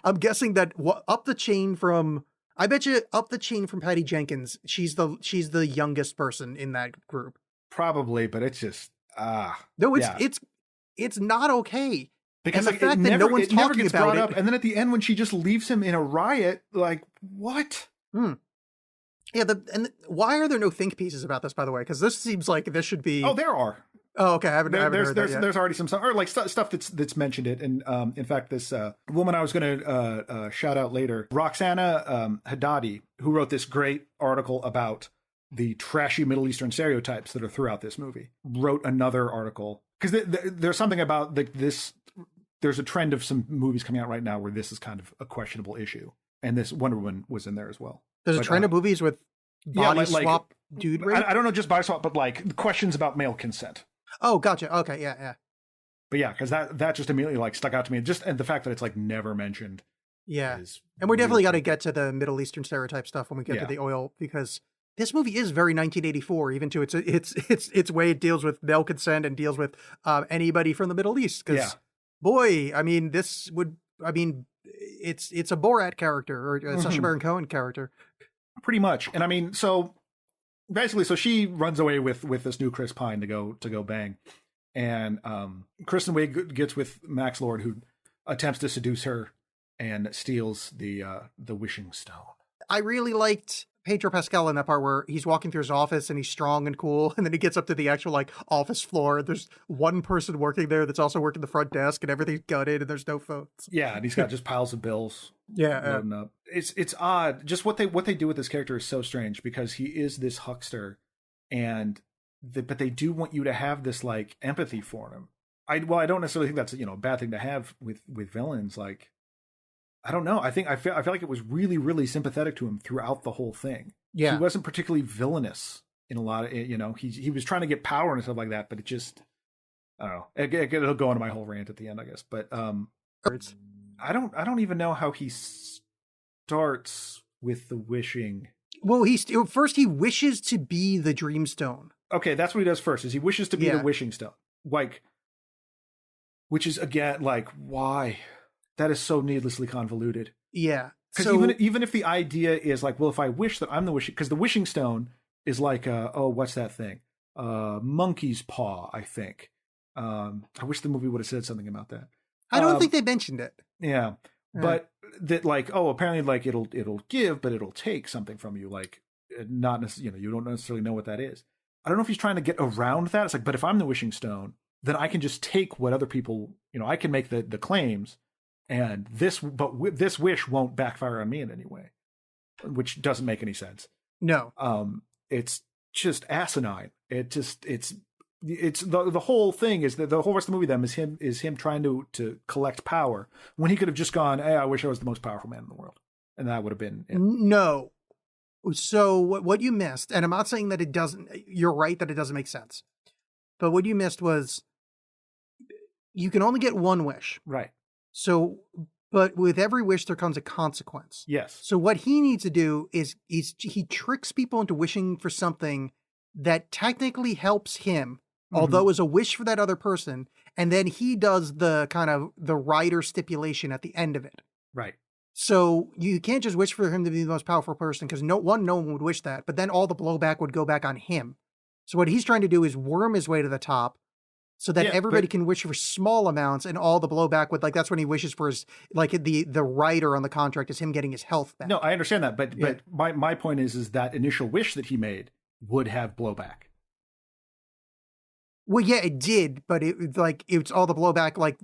I'm guessing that up the chain from Patty Jenkins, she's the youngest person in that group. Probably, but it's just no, it's not okay. Because and the fact that no one's talking about it, and then at the end when she just leaves him in a riot, like what? Yeah, why are there no think pieces about this? By the way, because this seems like this should be. Oh, there are. Oh, okay. I haven't heard that yet. There's already some stuff, or like stuff that's mentioned it. And in fact, this woman I was going to shout out later, Roxana Haddadi, who wrote this great article about the trashy Middle Eastern stereotypes that are throughout this movie, wrote another article because there's something about this. There's a trend of some movies coming out right now where this is kind of a questionable issue, and this Wonder Woman was in there as well. There's a trend of movies with body swap dude rape? I don't know, just body swap, but like questions about male consent. Oh, gotcha. Okay, yeah. But yeah, because that just immediately like stuck out to me. And the fact that it's like never mentioned. Yeah, and we're definitely got to get to the Middle Eastern stereotype stuff when we get to the oil, because this movie is very 1984, even to its way it deals with male consent and deals with anybody from the Middle East. Because boy, I mean, it's a Borat character or a Sacha Baron Cohen character, pretty much. And I mean, so. Basically, so she runs away with this new Chris Pine to go bang, and Kristen Wiig gets with Max Lord, who attempts to seduce her and steals the wishing stone. I really liked Pedro Pascal in that part where he's walking through his office and he's strong and cool, and then he gets up to the actual like office floor. There's one person working there that's also working the front desk, and everything's gutted, and there's no phones. Yeah, and he's got just piles of bills. Loading up. It's odd. Just what they do with this character is so strange because he is this huckster, and but they do want you to have this like empathy for him. I don't necessarily think that's a bad thing to have with villains. Like, I don't know. I feel like it was really, really sympathetic to him throughout the whole thing. Yeah, he wasn't particularly villainous in a lot of, he was trying to get power and stuff like that, but it just, I don't know. It'll go into my whole rant at the end, I guess. But I don't even know how he starts with the wishing. Well, first he wishes to be the Dreamstone. Okay, that's what he does first. Is he wishes to be the Wishing Stone, like, which is again like why? That is so needlessly convoluted. Yeah, because even if the idea is like, well, if I wish that I'm the wishing, because the Wishing Stone is like, what's that thing? Monkey's paw, I think. I wish the movie would have said something about that. I don't think they mentioned it. Yeah, but that like, apparently like it'll give, but it'll take something from you, like not necessarily, you don't necessarily know what that is. I don't know if he's trying to get around that. It's like, but if I'm the Wishing Stone, then I can just take what other people, I can make the claims, and this wish won't backfire on me in any way, which doesn't make any sense. No. It's just asinine. It's the whole thing is that the whole rest of the movie then is him trying to collect power when he could have just gone, hey, I wish I was the most powerful man in the world, and that would have been it. No. So what you missed, and I'm not saying that it doesn't, you're right that it doesn't make sense, but what you missed was you can only get one wish. Right. So, but with every wish there comes a consequence. Yes. So what he needs to do is he tricks people into wishing for something that technically helps him, although is a wish for that other person, and then he does the kind of the rider stipulation at the end of it. Right. So you can't just wish for him to be the most powerful person, because no one would wish that, but then all the blowback would go back on him. So what he's trying to do is worm his way to the top so that everybody can wish for small amounts, and all the blowback would, like, that's when he wishes for his, like, the rider on the contract is him getting his health back. No, I understand that, but my point is that initial wish that he made would have blowback. Well, yeah, it did, but it's all the blowback, like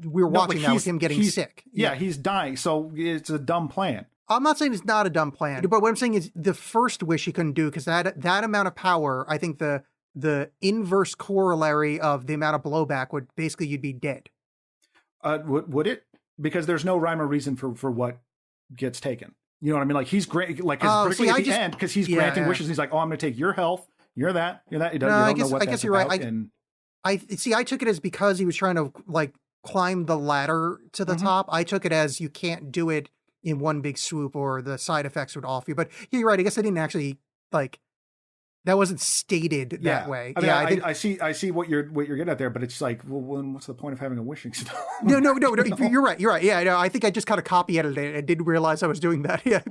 we're watching now with him getting sick. Yeah, he's dying, so it's a dumb plan. I'm not saying it's not a dumb plan, but what I'm saying is the first wish he couldn't do, because that amount of power, I think the inverse corollary of the amount of blowback would basically you'd be dead. Would it? Because there's no rhyme or reason for what gets taken. You know what I mean? Like he's great, like particularly at the end, because he's granting wishes. And he's like, oh, I'm going to take your health. You're that. You don't know what that's you're about. Right. I took it as because he was trying to like climb the ladder to the top. I took it as you can't do it in one big swoop, or the side effects would off you. But you're right. I guess I didn't actually like. That wasn't stated that way. I mean, I see what you're getting at there, but it's like, well, what's the point of having a wishing stone? No. You're right. Yeah, no, I think I just kind of copy edited it and didn't realize I was doing that. Yeah.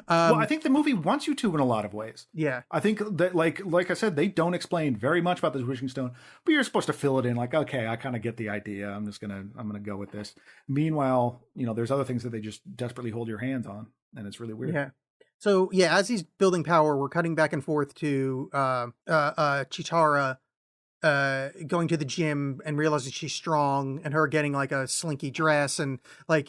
Well, I think the movie wants you to in a lot of ways. Yeah. I think that, like I said, they don't explain very much about this wishing stone, but you're supposed to fill it in. Like, okay, I kind of get the idea. I'm gonna go with this. Meanwhile, there's other things that they just desperately hold your hands on, and it's really weird. Yeah. So yeah, as he's building power, we're cutting back and forth to Cheetara going to the gym and realizing she's strong, and her getting like a slinky dress, and like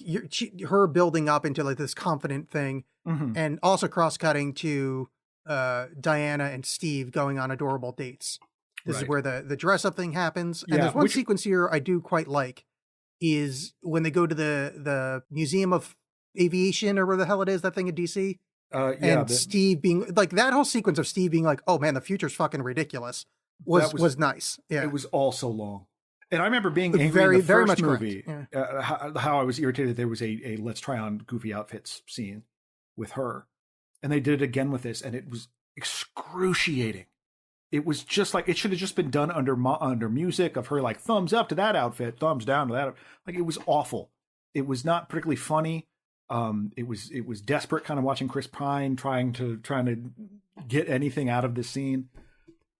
her building up into like this confident thing, and also cross-cutting to Diana and Steve going on adorable dates. This is where the dress-up thing happens. And there's one sequence here I do quite like, is when they go to the Museum of Aviation, or where the hell it is, that thing in DC. Steve being like, that whole sequence of Steve being like, oh man, the future's fucking ridiculous was nice. Yeah. It was all so long. And I remember being angry in the first movie, how I was irritated that there was a let's try on goofy outfits scene with her. And they did it again with this, and it was excruciating. It was just like, it should have just been done under music of her like, thumbs up to that outfit, thumbs down to that. Like, it was awful. It was not particularly funny. It was desperate, kind of watching Chris Pine trying to get anything out of this scene.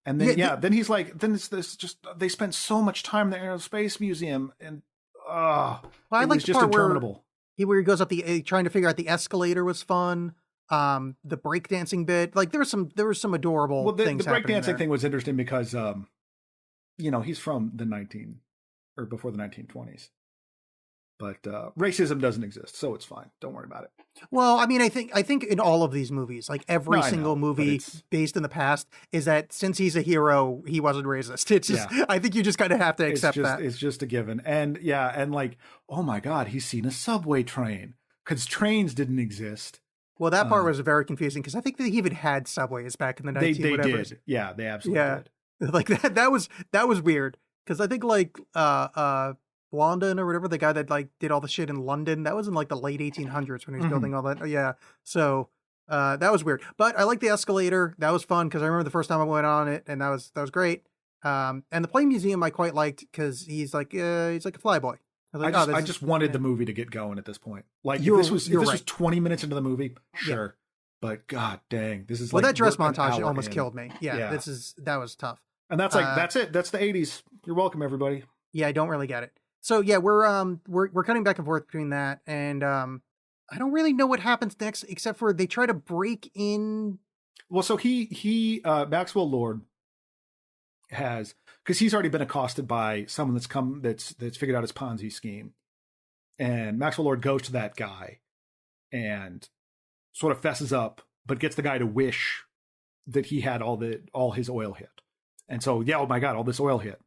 And then then he's like, then it's this just, they spent so much time in the Aerospace Museum, and I like the part interminable. Where he goes up trying to figure out the escalator was fun. The breakdancing bit, like there was some adorable things. The breakdancing thing was interesting because he's from before the 1920s. But racism doesn't exist, so it's fine. Don't worry about it. Well, I mean, I think in all of these movies, like every single movie based in the past, is that since he's a hero, he wasn't racist. It's just, I think you just kind of have to accept that. It's just a given. And and like, oh my God, he's seen a subway train, because trains didn't exist Well, that part was very confusing because I think they even had subways back in the 19 They whatever. did. Yeah, they absolutely did. Like that was weird because I think like Blondin or whatever, the guy that like did all the shit in London, that was in like the late 1800s when he was building all that. Yeah, so that was weird. But I like the escalator. That was fun because I remember the first time I went on it, and that was great. And the plane museum I quite liked because he's like a flyboy. I just wanted the movie to get going at this point. Like if this was 20 minutes into the movie, sure. Yeah. But god dang, this is that dress montage almost killed me. Yeah, that was tough. And that's that's it. That's the 80s. You're welcome, everybody. Yeah, I don't really get it. So yeah, we're cutting back and forth between that, and I don't really know what happens next except for they try to break in. Well, so he Maxwell Lord has, because he's already been accosted by someone that's figured out his Ponzi scheme, and Maxwell Lord goes to that guy and sort of fesses up, but gets the guy to wish that he had all his oil hit. And so, yeah, oh my God, all this oil hit.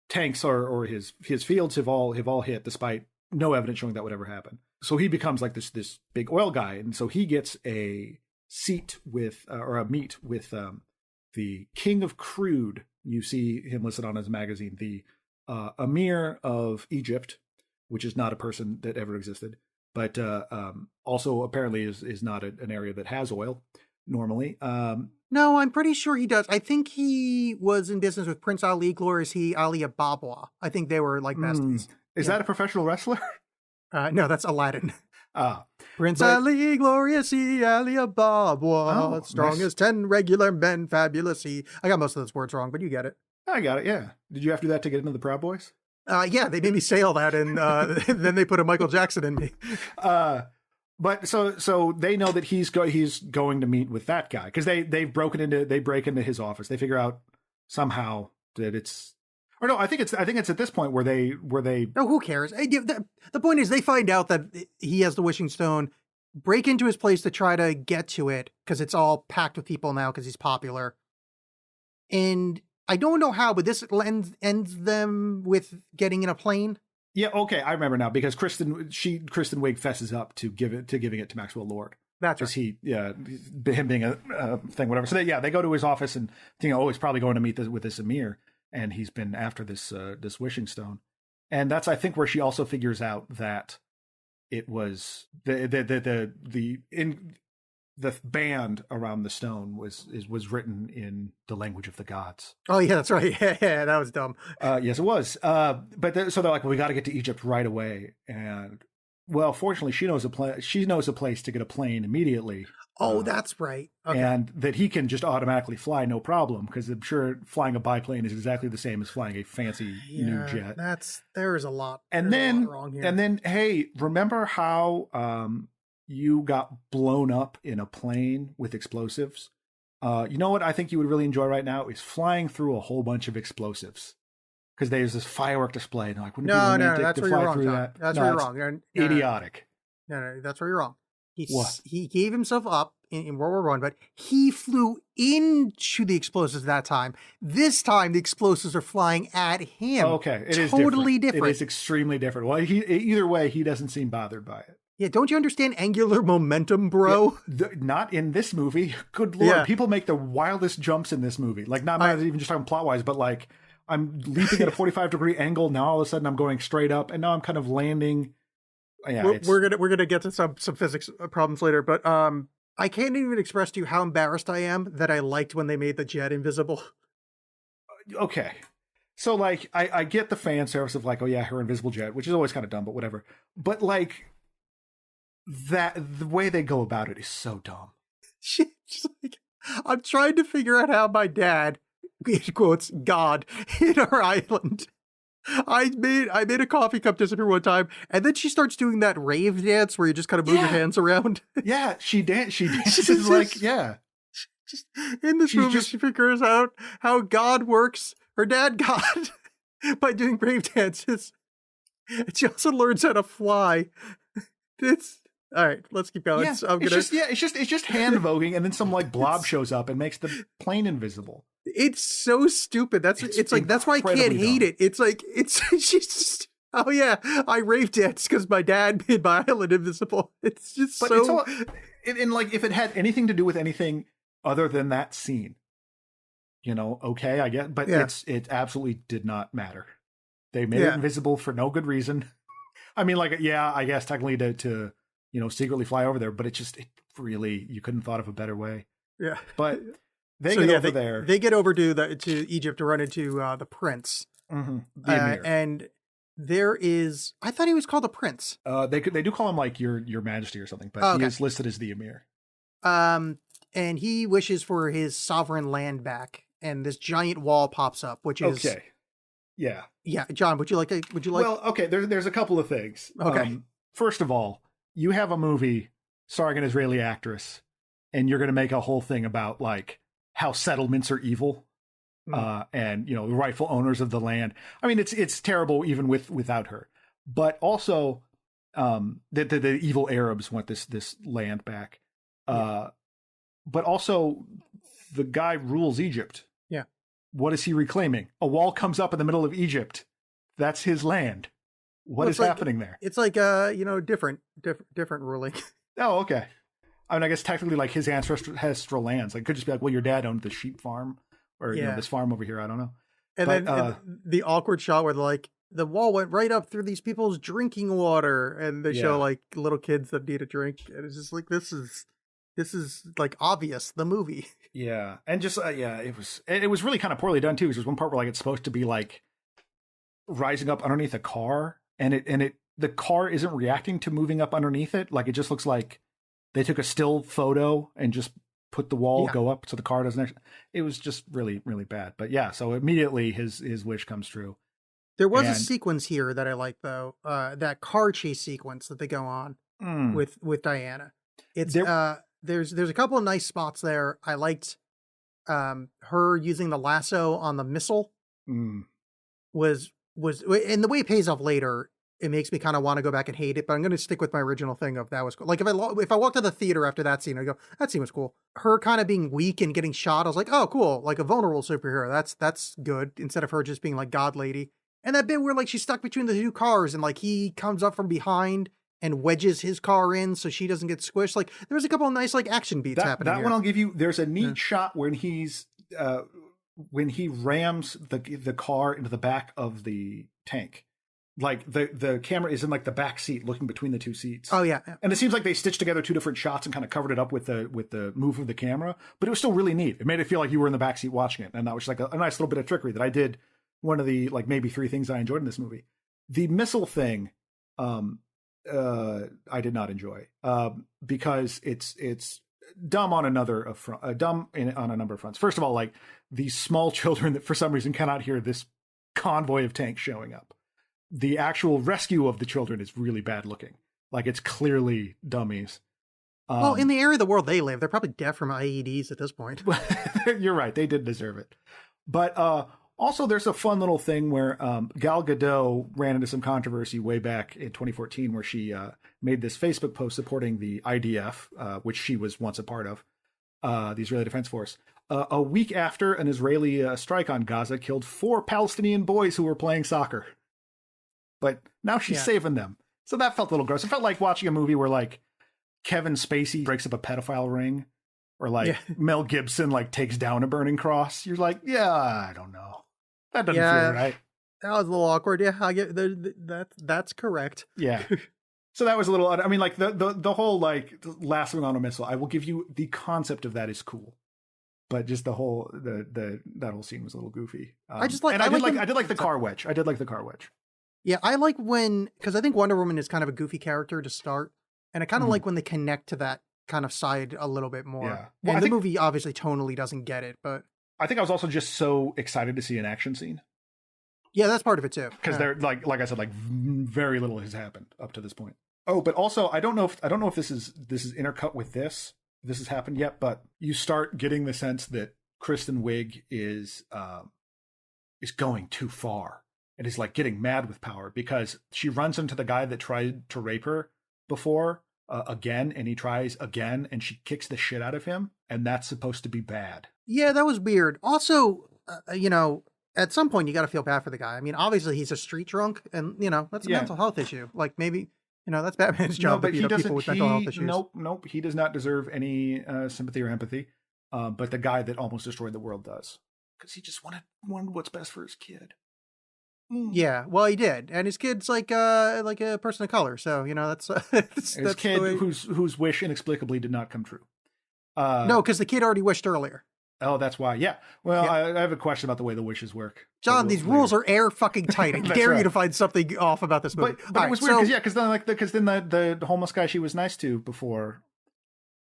Tanks or his fields have all hit, despite no evidence showing that would ever happen. So he becomes like this big oil guy, and so he gets a seat with or a meet with the King of Crude. You see him listed on his magazine, the Emir of Egypt, which is not a person that ever existed, but also apparently is not an area that has oil normally. No, I'm pretty sure he does. I think he was in business with Prince Ali, Glorious Ali Ababwa. I think they were like besties. Is that a professional wrestler? No, that's Aladdin. Prince Ali, Glorious Ali Ababwa, strong as 10 regular men, fabulous he. I got most of those words wrong, but you get it. I got it, yeah. Did you have to do that to get into the Proud Boys? Yeah, they made me say all that, and then they put a Michael Jackson in me. But so they know that he's going to meet with that guy because they break into his office. They figure out somehow that it's, or no, I think it's at this point where they. No, who cares? The point is they find out that he has the wishing stone, break into his place to try to get to it because it's all packed with people now because he's popular. And I don't know how, but this ends them with getting in a plane. Yeah, okay, I remember now because Kristen Wiig fesses up to giving it to Maxwell Lord. That's right. Him being a thing, whatever. So they go to his office and think, he's probably going to meet with this Emir, and he's been after this wishing stone, and that's I think where she also figures out that it was the band around the stone was written in the language of the gods. Oh yeah, that's right. Yeah, that was dumb. Yes, it was. So they're like, well, we got to get to Egypt right away. And well, fortunately, she knows a place to get a plane immediately. Oh, that's right. Okay. And that he can just automatically fly, no problem, because I'm sure flying a biplane is exactly the same as flying a fancy new jet. There's a lot. And then, wrong here. And then, hey, remember how you got blown up in a plane with explosives? You know what I think you would really enjoy right now is flying through a whole bunch of explosives. Because there's this firework display. And like, wouldn't it be romantic to fly through that? That's where you're wrong. Idiotic. No, that's where you're wrong. He gave himself up in World War I, but he flew into the explosives that time. This time, the explosives are flying at him. Okay, it is totally different. It is extremely different. Well, either way, he doesn't seem bothered by it. Yeah, don't you understand angular momentum, bro? Yeah, not in this movie. Good Lord, people make the wildest jumps in this movie. Like, not even just talking plot-wise, but like, I'm leaping at a 45-degree angle. Now all of a sudden I'm going straight up, and now I'm kind of landing. Yeah, we're gonna get to some physics problems later, but I can't even express to you how embarrassed I am that I liked when they made the jet invisible. Okay, so like I get the fan service of like, oh yeah, her invisible jet, which is always kind of dumb, but whatever. But like the way they go about it is so dumb. She's like, I'm trying to figure out how my dad, in quotes, God, hit our island. I made a coffee cup disappear one time, and then she starts doing that rave dance where you just kind of move your hands around. Yeah, she dances like, yeah. Just in this movie, she figures out how God works, her dad God, by doing rave dances. And she also learns how to fly. All right, let's keep going. Yeah, it's just hand voguing, and then some like blob shows up and makes the plane invisible. It's so stupid. It's like that's why I can't hate it. It's like she's just, oh yeah, I rave dance because my dad made my island invisible. It's just And like, if it had anything to do with anything other than that scene, okay, I get, but it absolutely did not matter. They made it invisible for no good reason. I mean, like, I guess technically to secretly fly over there, but it really, you couldn't thought of a better way. Yeah. But they get over there. They get over to Egypt to run into the prince. Mm-hmm. The emir. And there is, I thought he was called the prince. They do call him like your majesty or something, but he is listed as the emir. And he wishes for his sovereign land back, and this giant wall pops up, which is okay. Yeah. Yeah, John, would you like? Well, okay. There's a couple of things. Okay. First of all, you have a movie starring an Israeli actress, and you're going to make a whole thing about like how settlements are evil, and the rightful owners of the land. I mean, it's terrible even without her. But also, the evil Arabs want this land back. But also, the guy rules Egypt. Yeah. What is he reclaiming? A wall comes up in the middle of Egypt. That's his land. What is happening there? It's like different ruling. Oh, okay. I mean, I guess technically, like, his ancestral lands. Like, it could just be like, well, your dad owned the sheep farm, or this farm over here. I don't know. And then the awkward shot where the wall went right up through these people's drinking water, and they show like little kids that need a drink, and it's just like this is like obvious, the movie. Yeah, and just it was really kind of poorly done too. Because there's one part where like it's supposed to be like rising up underneath a car, and the car isn't reacting to moving up underneath it. Like, it just looks like they took a still photo and just put the wall go up so the car doesn't actually. It was just really, really bad. But yeah, so immediately his wish comes true. There was a sequence here that I like though. That car chase sequence that they go on with Diana. It's there's a couple of nice spots there. I liked her using the lasso on the missile. Was and the way it pays off later, it makes me kind of want to go back and hate it, but I'm going to stick with my original thing of that was cool. Like, if I walked to the theater after that scene, I go, that scene was cool. Her kind of being weak and getting shot, I was like, oh, cool. Like a vulnerable superhero. That's good. Instead of her just being like God lady. And that bit where like she's stuck between the two cars and like he comes up from behind and wedges his car in so she doesn't get squished. Like, there was a couple of nice like action beats happening. That here. one I'll give you. There's a neat shot when when he rams the car into the back of the tank. Like the camera is in like the back seat looking between the two seats. Oh yeah. And it seems like they stitched together two different shots and kind of covered it up with the move of the camera, but it was still really neat. It made it feel like you were in the back seat watching it. And that was like a nice little bit of trickery that I did. One of the like maybe three things I enjoyed in this movie. The missile thing, I did not enjoy, because it's dumb on on a number of fronts. First of all, like these small children that for some reason cannot hear this convoy of tanks showing up. The actual rescue of the children is really bad looking. Like, it's clearly dummies. Well, in the area of the world they live, they're probably deaf from IEDs at this point. You're right. They did deserve it. But also, there's a fun little thing where Gal Gadot ran into some controversy way back in 2014 where she made this Facebook post supporting the IDF, which she was once a part of, the Israeli Defense Force. A week after an Israeli strike on Gaza killed 4 Palestinian boys who were playing soccer. But now she's saving them. So that felt a little gross. It felt like watching a movie where like Kevin Spacey breaks up a pedophile ring, or like Mel Gibson like takes down a burning cross. You're like, I don't know. That doesn't feel right. That was a little awkward. Yeah, I get that's correct. Yeah. So that was a little, I mean, like the whole like lassoing on a missile, I will give you the concept of that is cool. But just the whole that whole scene was a little goofy. I did like the car wedge. I did like the car wedge. Yeah, I like because I think Wonder Woman is kind of a goofy character to start, and I kind of like when they connect to that kind of side a little bit more. Yeah. Well, and the movie obviously tonally doesn't get it, but I think I was also just so excited to see an action scene. Yeah, that's part of it too. Because they're like I said, like very little has happened up to this point. Oh, but also I don't know if this is intercut with this. If this has happened yet, but you start getting the sense that Kristen Wiig is going too far. And is like getting mad with power because she runs into the guy that tried to rape her before again, and he tries again, and she kicks the shit out of him, and that's supposed to be bad. Yeah, that was weird. Also, at some point you got to feel bad for the guy. I mean, obviously he's a street drunk, and that's a mental health issue. Like maybe That's Batman's No, job to but beat he up people doesn't. with mental health issues. Nope. He does not deserve any sympathy or empathy. But the guy that almost destroyed the world does, because he just wanted what's best for his kid. Yeah, well, he did, and his kid's like a person of color, so that's his kid whose wish inexplicably did not come true. No, because the kid already wished earlier. Oh, that's why. Yeah. Well, Yeah. I have a question about the way the wishes work. John, these rules are air fucking tight. I dare you to find something off about this movie. But it was weird because then the homeless guy she was nice to before,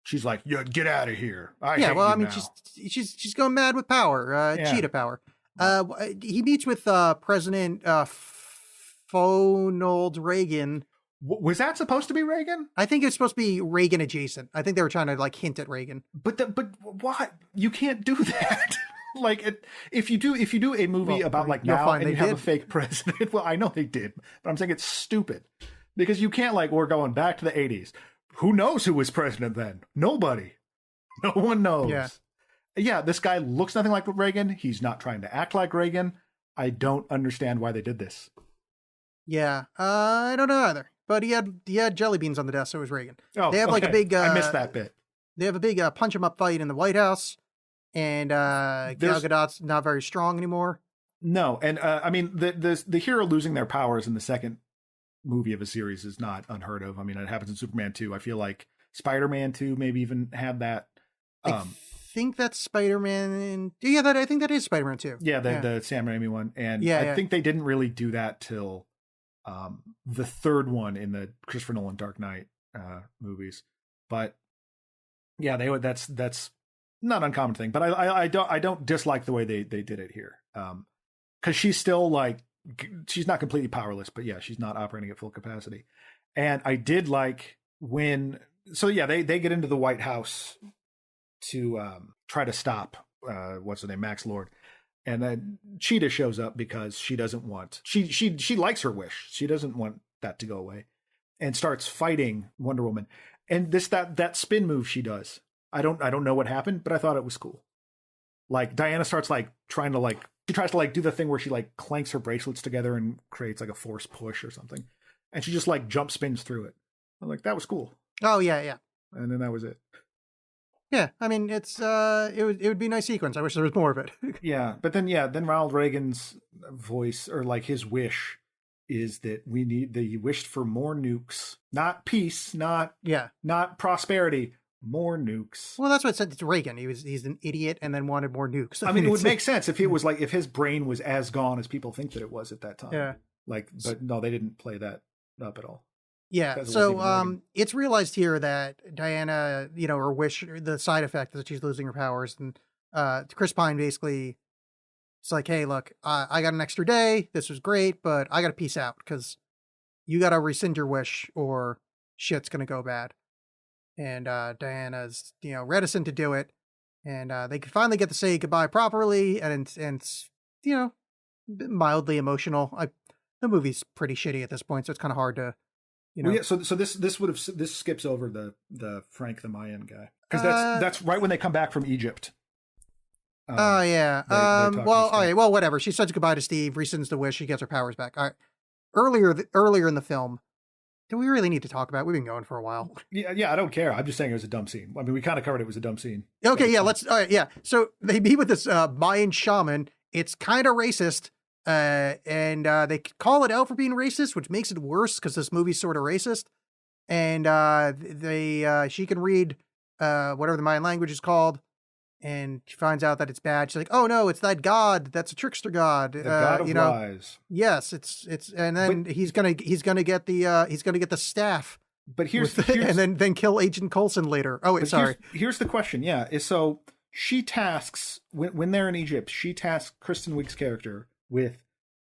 she's like, "Yeah, get out of here." She's going mad with power, cheetah power. He meets with President Ronald Reagan. Was that supposed to be Reagan? I think it's supposed to be Reagan adjacent. I think they were trying to hint at Reagan. But what? You can't do that. If you do a movie about now and you have a fake president, well, I know they did, but I'm saying it's stupid because you can't we're going back to the 80s. Who knows who was president then? Nobody. No one knows. Yeah, this guy looks nothing like Reagan. He's not trying to act like Reagan. I don't understand why they did this. Yeah, I don't know either. But he had jelly beans on the desk, so it was Reagan. Oh, they have a big. I missed that bit. They have a big punch 'em up fight in the White House, and Gal Gadot's not very strong anymore. No, and I mean the hero losing their powers in the second movie of a series is not unheard of. I mean, it happens in Superman 2. I feel like Spider-Man 2 maybe even had that. I think that's Spider-Man. Yeah, I think that is Spider-Man 2. Yeah, the Sam Raimi one, and I think they didn't really do that till the third one in the Christopher Nolan Dark Knight movies. But yeah, that's not an uncommon thing. But I don't dislike the way they did it here, because she's still she's not completely powerless, but yeah, she's not operating at full capacity. And I did like when they get into the White House to try to stop what's her name, Max Lord. And then Cheetah shows up because she doesn't want she likes her wish. She doesn't want that to go away, and starts fighting Wonder Woman. And that spin move she does. I don't know what happened, but I thought it was cool. Diana starts trying to she tries to do the thing where she clanks her bracelets together and creates a force push or something, and she just jump spins through it. I'm like, that was cool. Oh yeah. And then that was it. Yeah, I mean, it would be a nice sequence. I wish there was more of it. Yeah, but then Ronald Reagan's voice, or his wish, is that he wished for more nukes, not peace, not prosperity, more nukes. Well, that's what it said to Reagan. He's an idiot and then wanted more nukes. I mean, it would make sense if it was if his brain was as gone as people think that it was at that time. Yeah. But no, they didn't play that up at all. Yeah, so it's realized here that Diana, her wish, the side effect is that she's losing her powers, and Chris Pine basically, it's like, hey, look, I got an extra day. This was great, but I got to peace out because you got to rescind your wish or shit's gonna go bad. And Diana's, reticent to do it, and they could finally get to say goodbye properly, and it's, mildly emotional. The movie's pretty shitty at this point, so it's kind of hard to. Well, yeah, so this skips over the Frank the Mayan guy, because that's right when they come back from Egypt. Oh yeah. Well, whatever. She says goodbye to Steve, rescinds the wish, she gets her powers back. All right. Earlier in the film, do we really need to talk about it? We've been going for a while. Yeah. I don't care. I'm just saying it was a dumb scene. I mean, we kind of covered it was a dumb scene. Okay. Yeah. All right. Yeah. So they meet with this Mayan shaman. It's kind of racist. And they call it out for being racist, which makes it worse because this movie's sort of racist. And she can read whatever the Mayan language is called, and she finds out that it's bad. She's like, "Oh no, it's that god. That's a trickster god. The god of lies." Yes, it's, and then he's gonna get the staff. But here's and then kill Agent Coulson later. Oh wait, sorry. Here's the question. Yeah, is so she tasks when they're in Egypt. She tasks Kristen Wiig's character with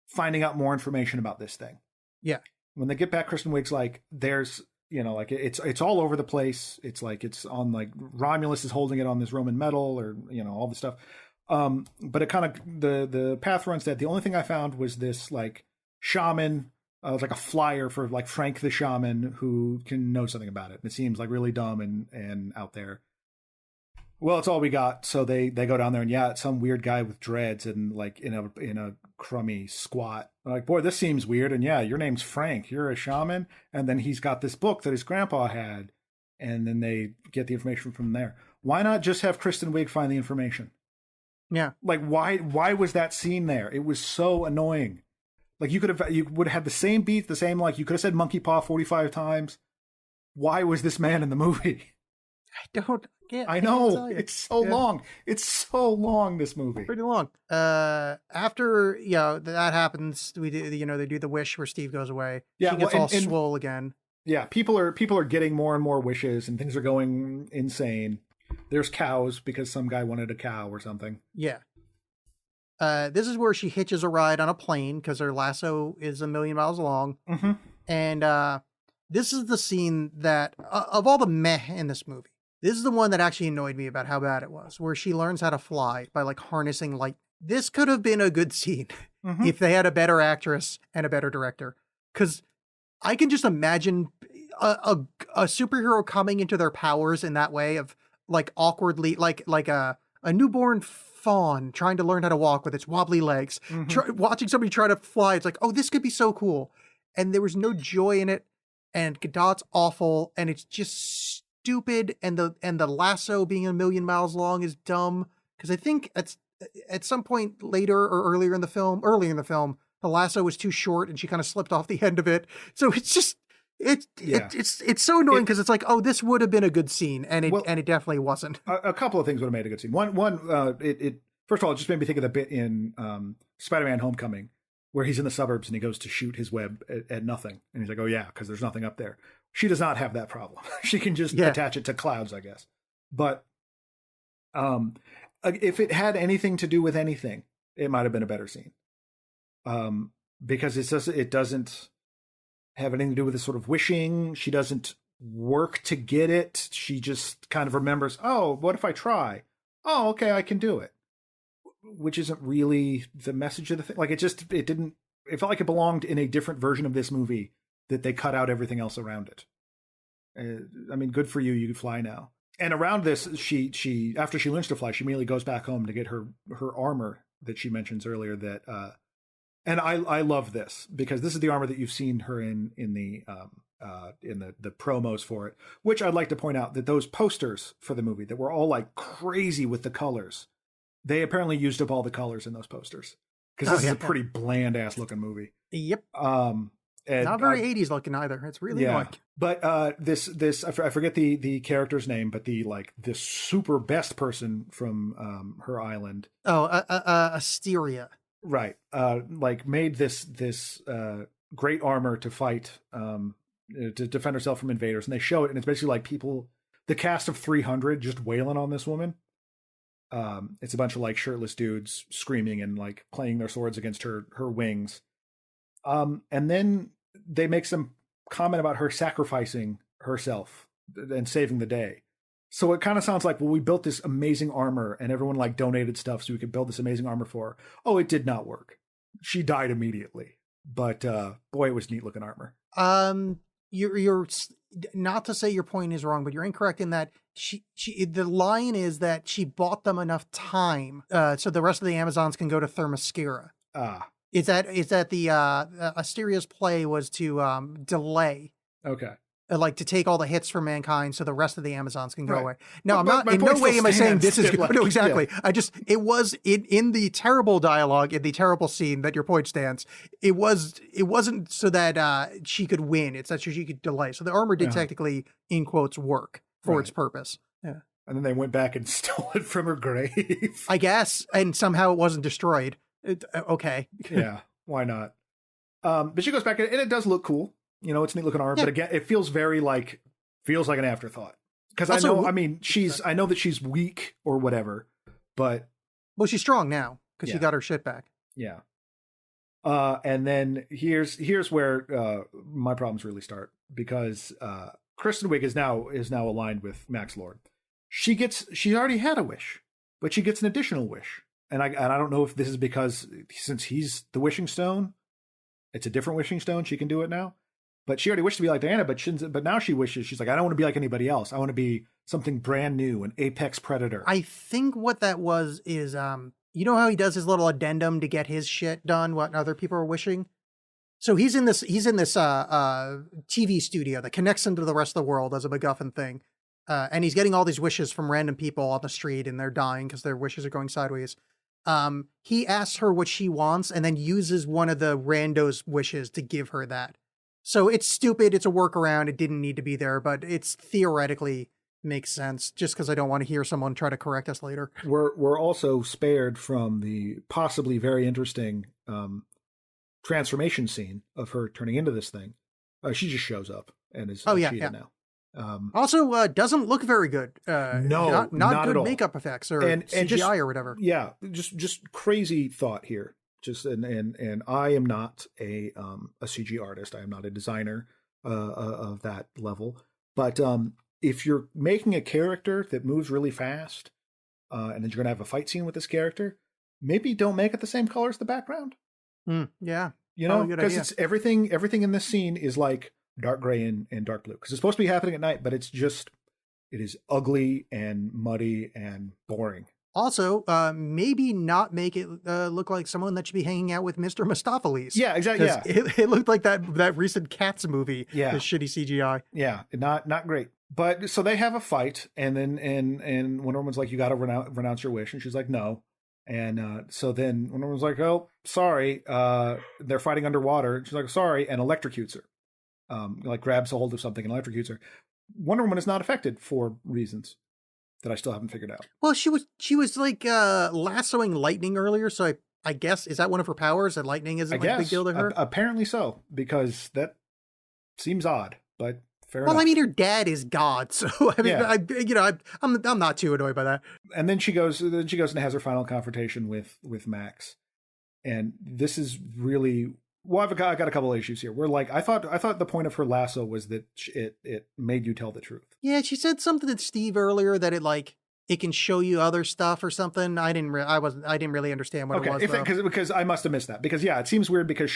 finding out more information about this thing. Yeah. When they get back, Kristen Wiig's there's, it's all over the place. It's it's on Romulus is holding it on this Roman medal, or, all the stuff. But it kind of, the path runs that the only thing I found was this shaman, a flyer for Frank the shaman who can know something about it. It seems really dumb and out there. Well, it's all we got. So they go down there, and yeah, it's some weird guy with dreads and like in a crummy squat. I'm like, boy, this seems weird. And yeah, your name's Frank. You're a shaman, and then he's got this book that his grandpa had, and then they get the information from there. Why not just have Kristen Wiig find the information? Yeah. Like, why was that scene there? It was so annoying. Like, you would have had the same beat, the same, like, you could have said monkey paw 45 times. Why was this man in the movie? I don't get. I know, it's so long. It's so long, this movie. Pretty long. After that happens, we do. They do the wish where Steve goes away. Yeah, she gets all swole again. Yeah, people are getting more and more wishes, and things are going insane. There's cows because some guy wanted a cow or something. Yeah. This is where she hitches a ride on a plane because her lasso is 1,000,000 miles long. Mm-hmm. And this is the scene that, of all the meh in this movie, this is the one that actually annoyed me about how bad it was, where she learns how to fly by like harnessing light. This could have been a good scene if they had a better actress and a better director. Because I can just imagine a superhero coming into their powers in that way of like awkwardly, like a newborn fawn trying to learn how to walk with its wobbly legs, watching somebody try to fly. It's like, oh, this could be so cool. And there was no joy in it. And Godot's awful. And it's just stupid. And the lasso being 1,000,000 miles long is dumb. Because I think at some point later or earlier in the film, the lasso was too short and she kind of slipped off the end of it. So it's just, it's so annoying because it's like, oh, this would have been a good scene, and it definitely wasn't. A couple of things would have made a good scene. One, first of all, it just made me think of the bit in Spider-Man: Homecoming where he's in the suburbs and he goes to shoot his web at nothing, and he's like, oh yeah, because there's nothing up there. She does not have that problem. She can just attach it to clouds, I guess. But if it had anything to do with anything, it might have been a better scene. Because it doesn't have anything to do with this sort of wishing. She doesn't work to get it. She just kind of remembers, oh, what if I try? Oh, okay, I can do it. Which isn't really the message of the thing. Like, it felt like it belonged in a different version of this movie that they cut out everything else around it. I mean, good for you. You can fly now. And around this, she after she learns to fly, she immediately goes back home to get her armor that she mentions earlier that, and I love this because this is the armor that you've seen her in the promos for it, which I'd like to point out that those posters for the movie that were all like crazy with the colors, they apparently used up all the colors in those posters because this is a pretty bland ass looking movie. Yep. And not very 80s looking either. It's really like, but this I forget the character's name, but the super best person from her island. Oh, Asteria. Right. Like made this great armor to fight, to defend herself from invaders. And they show it, and it's basically like the cast of 300 just wailing on this woman. It's a bunch of like shirtless dudes screaming and like playing their swords against her wings. And then they make some comment about her sacrificing herself and saving the day. So it kind of sounds like, well, we built this amazing armor and everyone like donated stuff so we could build this amazing armor for her. Oh, it did not work. She died immediately. But boy, it was neat looking armor. You're not to say your point is wrong, but you're incorrect in that the line is that she bought them enough time so the rest of the Amazons can go to Themyscira. Is that the Asteria's play was to delay. Okay. Like to take all the hits from mankind so the rest of the Amazons can go away. No, I'm not in no way am I saying this is like, no, exactly. Yeah. It was in the terrible dialogue, in the terrible scene that your point stands. It wasn't so that she could win, it's that she could delay. So the armor did technically, in quotes, work for its purpose. Yeah. And then they went back and stole it from her grave. I guess, and somehow it wasn't destroyed. Okay. Yeah, why not? But she goes back and it does look cool. You know, it's neat looking armor, but again, it feels very like an afterthought. Because I know that she's weak or whatever, but well, she's strong now because she got her shit back. Yeah. And then here's where my problems really start because Kristen Wiig is now aligned with Max Lord. She already had a wish, but she gets an additional wish, and I don't know if this is because since he's the wishing stone, it's a different wishing stone. She can do it now. But she already wished to be like Diana, but now she wishes, she's like, I don't want to be like anybody else. I want to be something brand new, an apex predator. I think what that was is, you know how he does his little addendum to get his shit done, what other people are wishing? So he's in this TV studio that connects him to the rest of the world as a MacGuffin thing. And he's getting all these wishes from random people on the street, and they're dying because their wishes are going sideways. He asks her what she wants and then uses one of the randos' wishes to give her that. So it's stupid. It's a workaround. It didn't need to be there, but it's theoretically makes sense just because I don't want to hear someone try to correct us later. We're also spared from the possibly very interesting transformation scene of her turning into this thing. She just shows up and is Cheetah now. Also, doesn't look very good. No, not good at all. Makeup effects or CGI or whatever. Yeah, just crazy thought here. Just and I am not a CG artist. I am not a designer of that level. But if you're making a character that moves really fast, and then you're gonna have a fight scene with this character, maybe don't make it the same color as the background. Yeah, because it's everything in this scene is like dark gray and dark blue, because it's supposed to be happening at night, but it is ugly and muddy and boring. Also, maybe not make it look like someone that should be hanging out with Mr. Mistopheles. Yeah, exactly. Yeah. It looked like that recent Cats movie. Yeah, the shitty CGI. Yeah, not great. But so they have a fight, and then and Wonder Woman's like, you got to renounce your wish, and she's like, no. And so then Wonder Woman's like, oh, sorry. They're fighting underwater. And she's like, sorry, and electrocutes her. Like grabs a hold of something and electrocutes her. Wonder Woman is not affected for reasons that I still haven't figured out. Well, she was like lassoing lightning earlier, so I guess, is that one of her powers, that lightning isn't like a big deal to her? Apparently so, because that seems odd, but fair enough. Well, I mean, her dad is God, so I mean, I'm not too annoyed by that. And then she goes and has her final confrontation with Max, and this is really. Well, I got a couple of issues here. We're like, I thought the point of her lasso was that it made you tell the truth. Yeah, she said something to Steve earlier that it can show you other stuff or something. I didn't really understand what it was. Because I must have missed that. Because it seems weird because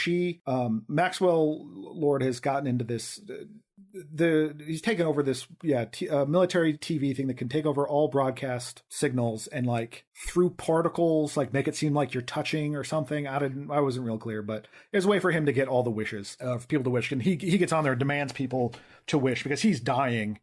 Maxwell Lord has gotten into this. He's taken over this military TV thing that can take over all broadcast signals and like through particles like make it seem like you're touching or something. I wasn't real clear, but there's a way for him to get all the wishes for people to wish, and he gets on there and demands people to wish because he's dying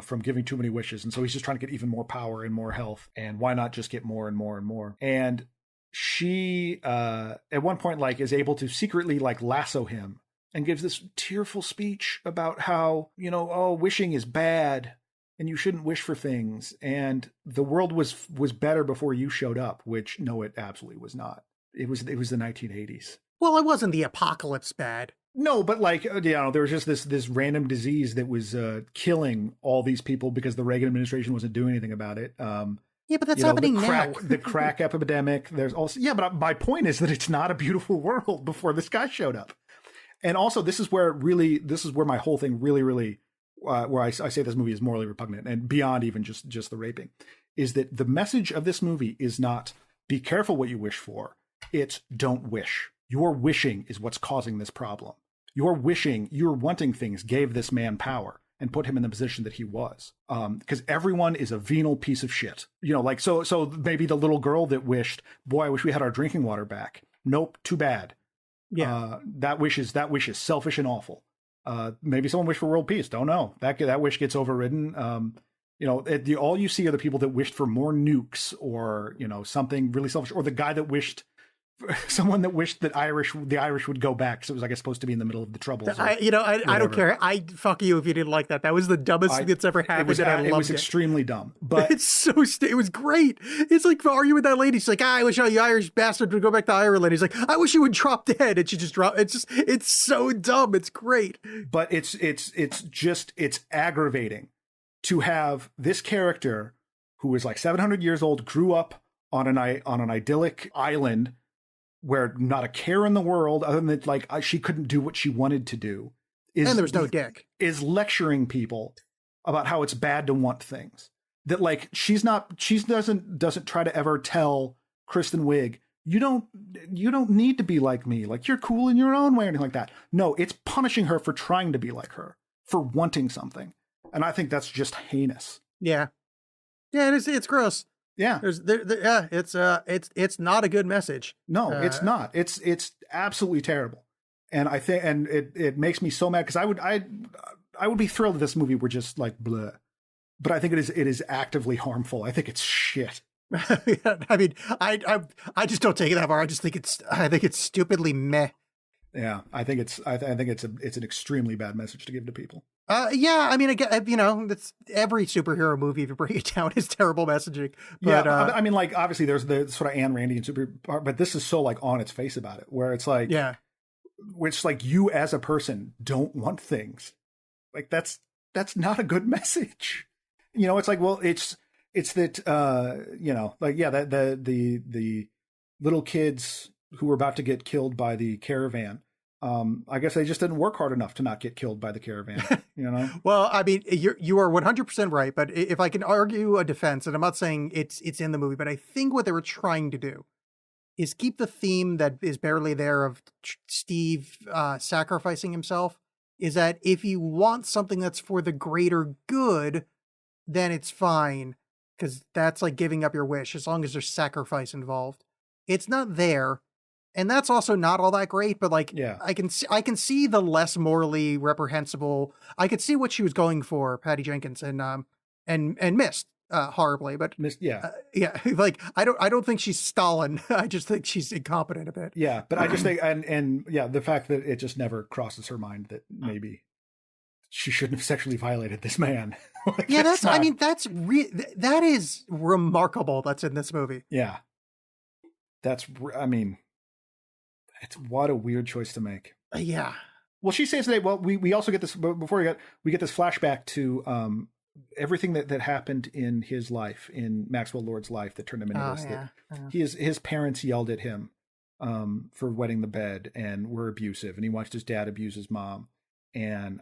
from giving too many wishes, and so he's just trying to get even more power and more health, and why not just get more and more and more. And she at one point like is able to secretly like lasso him and gives this tearful speech about how, wishing is bad and you shouldn't wish for things. And the world was better before you showed up, which no, it absolutely was not. It was the 1980s. Well, it wasn't the apocalypse bad. No, but like, there was just this random disease that was killing all these people because the Reagan administration wasn't doing anything about it. Yeah, but that's happening now. The crack epidemic. There's also, but my point is that it's not a beautiful world before this guy showed up. And also, this is where my whole thing really, where I say this movie is morally repugnant and beyond even just the raping, is that the message of this movie is not be careful what you wish for. It's don't wish. Your wishing is what's causing this problem. Your wanting things gave this man power and put him in the position that he was. Because everyone is a venal piece of shit. So maybe the little girl that wished, boy, I wish we had our drinking water back. Nope, too bad. Yeah, that wish is selfish and awful. Maybe someone wished for world peace. Don't know. That wish gets overridden. All you see are the people that wished for more nukes or something really selfish, or the guy that wished. Someone that wished that the Irish would go back, so it was, I guess, supposed to be in the middle of the Troubles. I don't care. Fuck you if you didn't like that. That was the dumbest thing that's ever happened. It was extremely dumb, but it was great. It's like arguing with that lady. She's like, I wish you Irish bastard would go back to Ireland. He's like, I wish you would drop dead, and she just dropped. It's so dumb. It's great, but it's aggravating to have this character who is like 700 years old, grew up on an idyllic island where not a care in the world other than like she couldn't do what she wanted to do. And there was no dick. Is lecturing people about how it's bad to want things. That like she doesn't try to ever tell Kristen Wiig you don't need to be like me. Like, you're cool in your own way or anything like that. No, it's punishing her for trying to be like her, for wanting something. And I think that's just heinous. Yeah. Yeah, it's gross. Yeah. It's not a good message. No, it's not. It's absolutely terrible. And I think, and it makes me so mad, because I would be thrilled if this movie were just like bleh. But I think it is actively harmful. I think it's shit. I mean, I just don't take it that far. I think it's stupidly meh. Yeah, I think it's an extremely bad message to give to people. Yeah, I mean, again, it's every superhero movie, if you break it down, is terrible messaging. But, yeah, I mean, like, obviously there's the sort of Ayn Randy and super, but this is so like on its face about it, where it's like, yeah, which like you as a person don't want things like that's not a good message. It's like, well, it's that like, yeah, that the little kids who were about to get killed by the caravan. I guess they just didn't work hard enough to not get killed by the caravan, Well, I mean, you are 100% right, but if I can argue a defense, and I'm not saying it's in the movie, but I think what they were trying to do is keep the theme that is barely there of Steve sacrificing himself, is that if you want something that's for the greater good, then it's fine, because that's like giving up your wish, as long as there's sacrifice involved. It's not there. And that's also not all that great, but like, yeah. I can see the less morally reprehensible. I could see what she was going for, Patty Jenkins, and missed horribly. But yeah, like I don't think she's Stalin. I just think she's incompetent a bit. Yeah, but I just think, and yeah, the fact that it just never crosses her mind that maybe she shouldn't have sexually violated this man. Like, yeah, that is remarkable. That's in this movie. Yeah, it's what a weird choice to make. Yeah. Well, she says today, well, we also get this, before we get this flashback to everything that happened in his life, in Maxwell Lord's life, that turned him into this. Yeah. That his parents yelled at him for wetting the bed and were abusive, and he watched his dad abuse his mom. And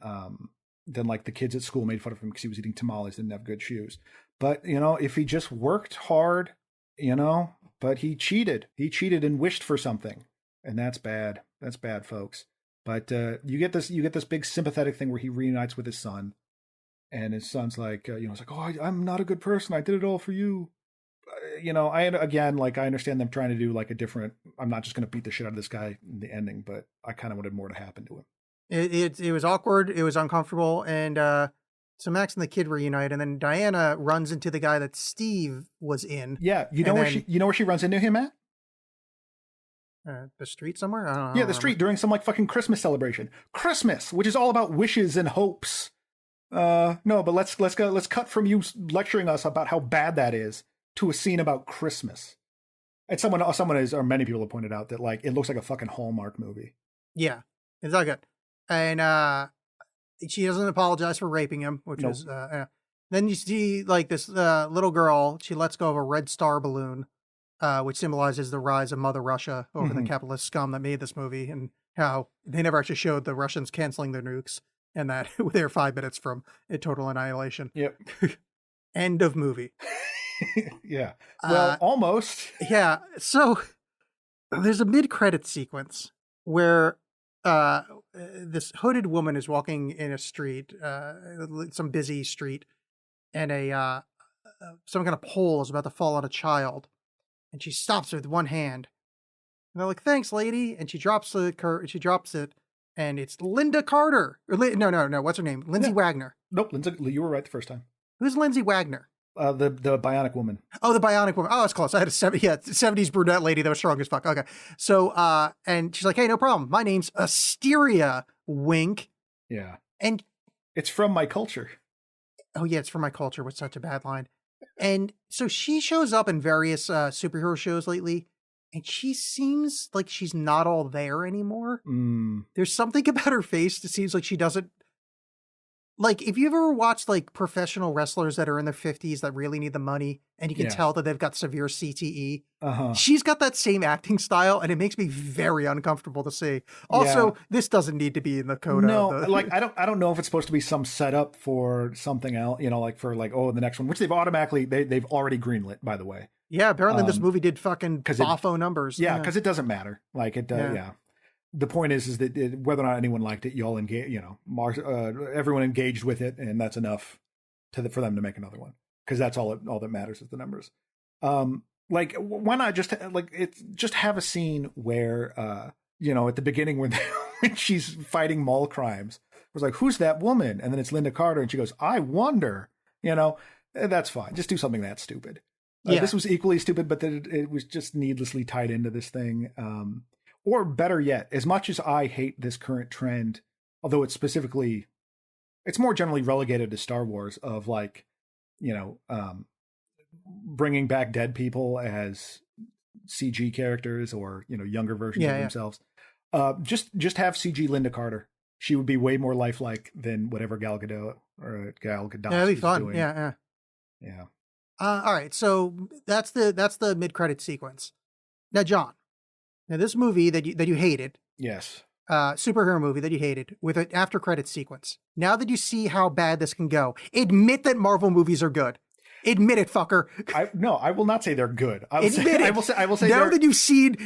then like the kids at school made fun of him because he was eating tamales and didn't have good shoes. But, if he just worked hard, but he cheated and wished for something. And that's bad. That's bad, folks. But you get this big sympathetic thing where he reunites with his son, and his son's like, it's like, oh, I'm not a good person. I did it all for you. I understand them trying to do like a different. I'm not just going to beat the shit out of this guy in the ending, but I kind of wanted more to happen to him. It was awkward. It was uncomfortable, and so Max and the kid reunite, and then Diana runs into the guy that Steve was in. Yeah, where she runs into him at? The street somewhere? I don't know. Yeah, the street during some like fucking Christmas celebration. Christmas, which is all about wishes and hopes. No, but let's cut from you lecturing us about how bad that is to a scene about Christmas. And someone is, or many people have pointed out that like it looks like a fucking Hallmark movie. Yeah, it's not good. And she doesn't apologize for raping him, which is then you see like this little girl. She lets go of a red star balloon. Which symbolizes the rise of Mother Russia over the capitalist scum that made this movie, and how they never actually showed the Russians canceling their nukes, and that they're 5 minutes from a total annihilation. Yep. End of movie. Yeah. Well, almost. Yeah. So there's a mid-credit sequence where this hooded woman is walking in a street, some busy street, and some kind of pole is about to fall on a child. And she stops it with one hand. And they're like, "Thanks, lady." And she drops it, and it's Linda Carter. No. What's her name? Lindsay Wagner. Nope, Lindsay. You were right the first time. Who's Lindsay Wagner? The Bionic Woman. Oh, the Bionic Woman. Oh, that's close. I had a 70s brunette lady that was strong as fuck. Okay. So, and she's like, "Hey, no problem. My name's Asteria." Wink. Yeah. And it's from my culture. Oh yeah, it's from my culture. What's such a bad line? And so she shows up in various superhero shows lately, and she seems like she's not all there anymore. There's something about her face that seems like she doesn't. Like, if you've ever watched like professional wrestlers that are in their 50s that really need the money, and you can tell that they've got severe CTE, she's got that same acting style, and it makes me very uncomfortable to see. Also, this doesn't need to be in the coda. No, like I don't know if it's supposed to be some setup for something else. Like for like the next one, which they've already greenlit, by the way. Yeah, apparently this movie did fucking 'cause it- boffo numbers. Yeah, because it doesn't matter. Like it does. Yeah. The point is that whether or not anyone liked it, you all engage. You know, everyone engaged with it, and that's enough for them to make another one. Because that's all that matters is the numbers. Like why not just just have a scene where you know, at the beginning when when she's fighting mall crimes, it was like, who's that woman? And then it's Linda Carter, and she goes, I wonder. You know, that's fine. Just do something that stupid. This was equally stupid, but it was just needlessly tied into this thing. Or better yet, as much as I hate this current trend, although it's more generally relegated to Star Wars of like, you know, bringing back dead people as CG characters or, you know, younger versions of themselves. Just have CG Linda Carter. She would be way more lifelike than whatever Gal Gadot is that'd be fun. doing. Yeah. All right, so that's the mid-credit sequence. Now, John, this movie that you hated, yes, superhero movie that you hated with an after-credit sequence. Now that you see how bad this can go, admit that Marvel movies are good. Admit it, fucker. I will not say they're good. I will say now that you've seen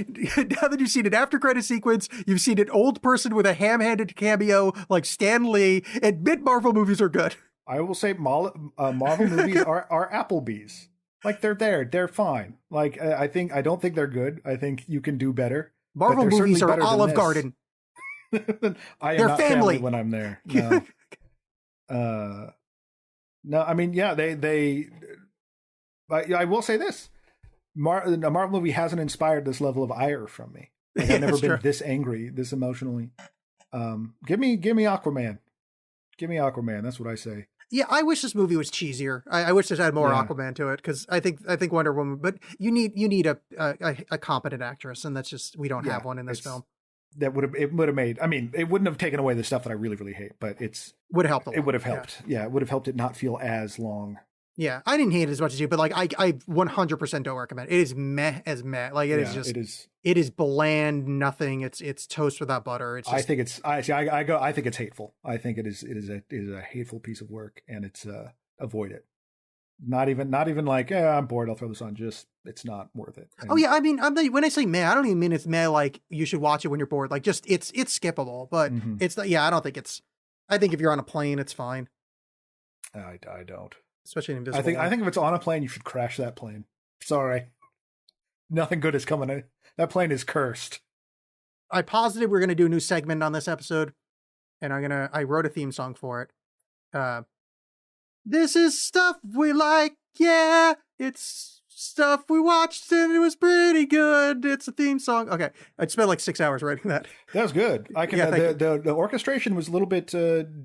an after-credit sequence, you've seen an old person with a ham-handed cameo like Stan Lee. Admit Marvel movies are good. I will say Marvel movies are Applebee's. Like they're fine. Like I don't think they're good. I think you can do better. Marvel movies are Olive Garden. I am not family when I'm there. No. No, I mean, yeah, I will say this: a Marvel movie hasn't inspired this level of ire from me. Like, I've never been this angry, this emotionally. Give me Aquaman. Give me Aquaman. That's what I say. Yeah, I wish this movie was cheesier. I wish this had more Aquaman to it because I think Wonder Woman. But you need a competent actress, and that's just we don't have one in this film. That would have made. I mean, it wouldn't have taken away the stuff that I really really hate, but would have helped. It would have helped. Yeah, it would have helped it not feel as long. Yeah, I didn't hate it as much as you, but like I 100% don't recommend it. It is meh as meh. Like it is just it is bland, nothing. It's toast without butter. It's just, I think it's hateful. I think it is a hateful piece of work, and it's avoid it. Not even like I'm bored, I'll throw this on. Just it's not worth it. And, I mean when I say meh, I don't even mean it's meh like you should watch it when you're bored. Like just it's skippable, but it's not. Yeah, I don't think it's. I think if you're on a plane, it's fine. I don't. Especially in Invisible. I think if it's on a plane, you should crash that plane. Sorry, nothing good is coming in. That plane is cursed. I posited we're gonna do a new segment on this episode, and I wrote a theme song for it. This is stuff we like, yeah. It's stuff we watched and it was pretty good. It's a theme song. Okay, I spent like 6 hours writing that. That was good. I can. The orchestration was a little bit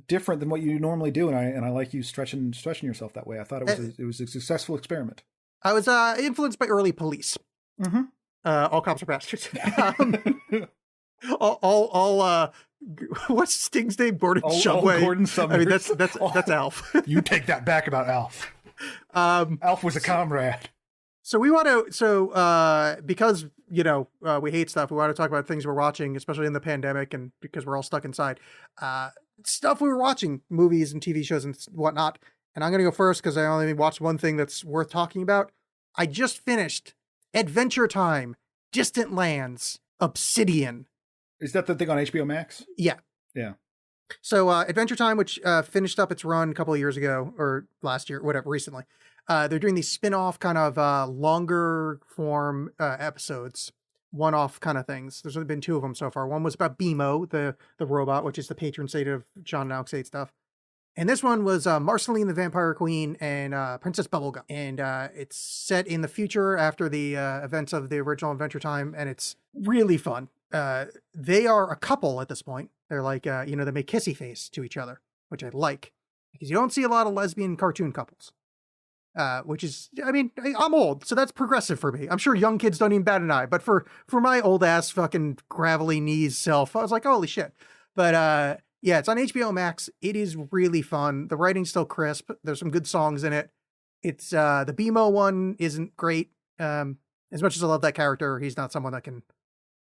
different than what you normally do, and I like you stretching yourself that way. I thought it was a successful experiment. I was influenced by early Police. Mm-hmm. All cops are bastards. all what's Sting's name? Gordon Shumway. Gordon Summers. I mean that's Alf. You take that back about Alf. Alf was a comrade. So we want to because we hate stuff. We want to talk about things we're watching, especially in the pandemic, and because we're all stuck inside. Stuff we were watching, movies and TV shows and whatnot. And I'm going to go first because I only watched one thing that's worth talking about. I just finished Adventure Time, Distant Lands, Obsidian. Is that the thing on HBO Max? Yeah. Yeah. So Adventure Time, which finished up its run a couple of years ago, or last year, whatever, recently. They're doing these spin-off kind of longer form episodes, one-off kind of things. There's only been 2 of them so far. One was about BMO, the robot, which is the patron saint of John Nauxade stuff. And this one was Marceline the Vampire Queen and Princess Bubblegum. And it's set in the future after the events of the original Adventure Time, and it's really fun. They are a couple at this point. They're like, they make kissy face to each other, which I like. Because you don't see a lot of lesbian cartoon couples. Which is, I mean, I'm old, so that's progressive for me. I'm sure young kids don't even bat an eye. But for my old-ass fucking gravelly knees self, I was like, holy shit. But yeah, it's on HBO Max. It is really fun. The writing's still crisp. There's some good songs in it. It's the BMO one isn't great. As much as I love that character, he's not someone that can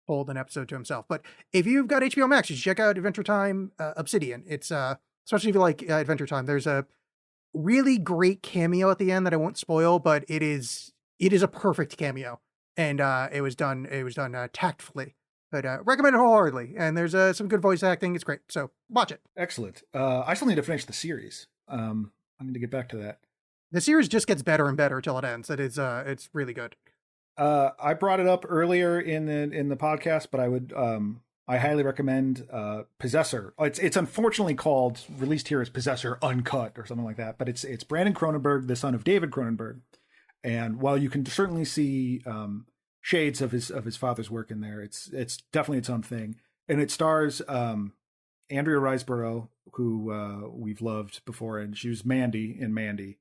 hold an episode to himself. But if you've got HBO Max, you should check out Adventure Time, Obsidian. It's especially if you like Adventure Time. There's a really great cameo at the end that I won't spoil, but it is it is a perfect cameo, and it was done tactfully. But recommend it wholeheartedly. And there's some good voice acting. It's great. So watch it. Excellent. I still need to finish the series. I need to get back to that. The series just gets better and better till it ends. It's really good. I brought it up earlier in the podcast, but I highly recommend Possessor. It's unfortunately released here as Possessor Uncut or something like that, but it's Brandon Cronenberg, the son of David Cronenberg. And while you can certainly see shades of his father's work in there, it's definitely its own thing. And it stars Andrea Riseborough, who we've loved before, and she was Mandy in Mandy.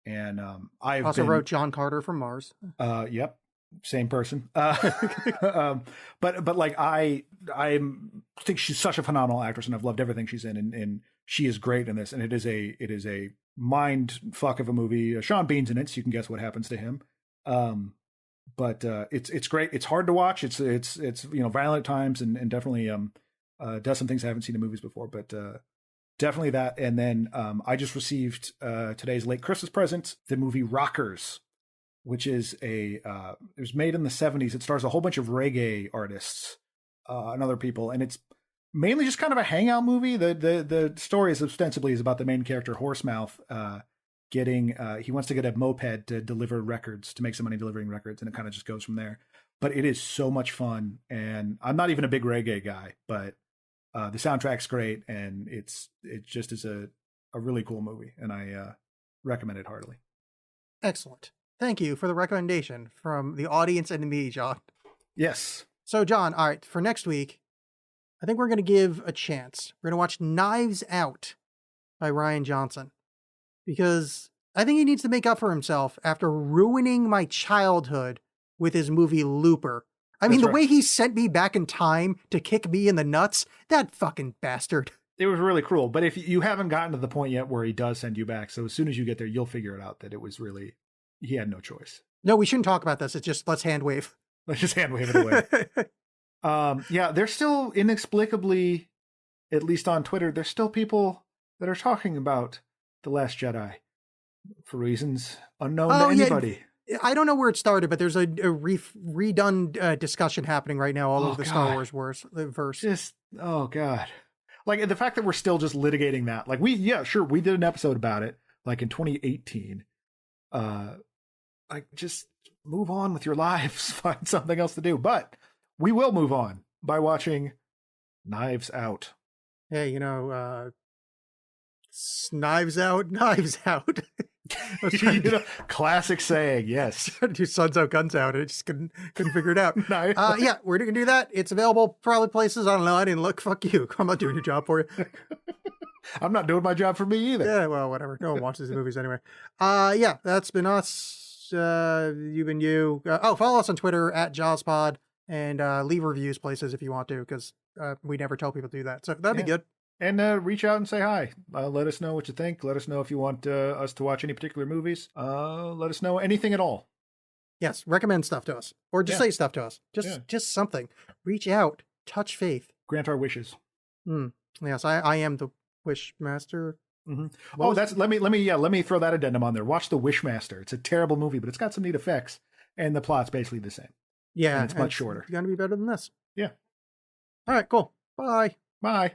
And I also wrote John Carter from Mars. Yep, same person. But like I think she's such a phenomenal actress, and I've loved everything she's in, and she is great in this. And it is a mind fuck of a movie. Sean Bean's in it, so you can guess what happens to him. But it's great. It's hard to watch. It's violent at times, and definitely does some things I haven't seen in movies before. But definitely that. And then I just received today's late Christmas present, the movie Rockers, which is it was made in the 70s. It stars a whole bunch of reggae artists and other people, and it's mainly just kind of a hangout movie. The story is ostensibly about the main character Horsemouth he wants to get a moped to deliver records, to make some money delivering records, and it kind of just goes from there. But it is so much fun, and I'm not even a big reggae guy, but the soundtrack's great, and it just is a really cool movie, and I recommend it heartily. Excellent. Thank you for the recommendation from the audience and me, John. Yes. So, John, all right, for next week, I think we're going to give a chance. We're going to watch Knives Out by Rian Johnson, because I think he needs to make up for himself after ruining my childhood with his movie Looper. I mean, the way he sent me back in time to kick me in the nuts, that fucking bastard. It was really cruel. But if you haven't gotten to the point yet where he does send you back, so as soon as you get there, you'll figure it out that it was really, he had no choice. No, we shouldn't talk about this. It's just, let's hand wave. Let's just hand wave it away. Yeah, there's still inexplicably, at least on Twitter, there's still people that are talking about The Last Jedi for reasons unknown to anybody. Yeah. I don't know where it started, but there's a redone discussion happening right now all over the Star Wars verse. Just, oh God. Like the fact that we're still just litigating that. Like we did an episode about it, like in 2018. Like just move on with your lives, find something else to do. But we will move on by watching Knives Out. Hey, Knives Out, Knives Out. Classic saying, yes. Do Suns Out, Guns Out. I just couldn't figure it out. Yeah, we're going to do that. It's available probably places. I don't know. I didn't look. Fuck you. I'm not doing your job for you. I'm not doing my job for me either. Yeah, well, whatever. No one watches these movies anyway. Yeah, that's been us. You've been you. Follow us on Twitter @JawsPod and leave reviews places if you want to, because we never tell people to do that. So that'd be good. And reach out and say hi. Let us know what you think. Let us know if you want us to watch any particular movies. Let us know anything at all. Yes, recommend stuff to us. Or just say stuff to us. Just something. Reach out. Touch faith. Grant our wishes. Yes, I am the Wishmaster. Mm-hmm. Let me throw that addendum on there. Watch The Wishmaster. It's a terrible movie, but it's got some neat effects. And the plot's basically the same. Yeah. And it's much shorter. It's going to be better than this. Yeah. All right, cool. Bye. Bye.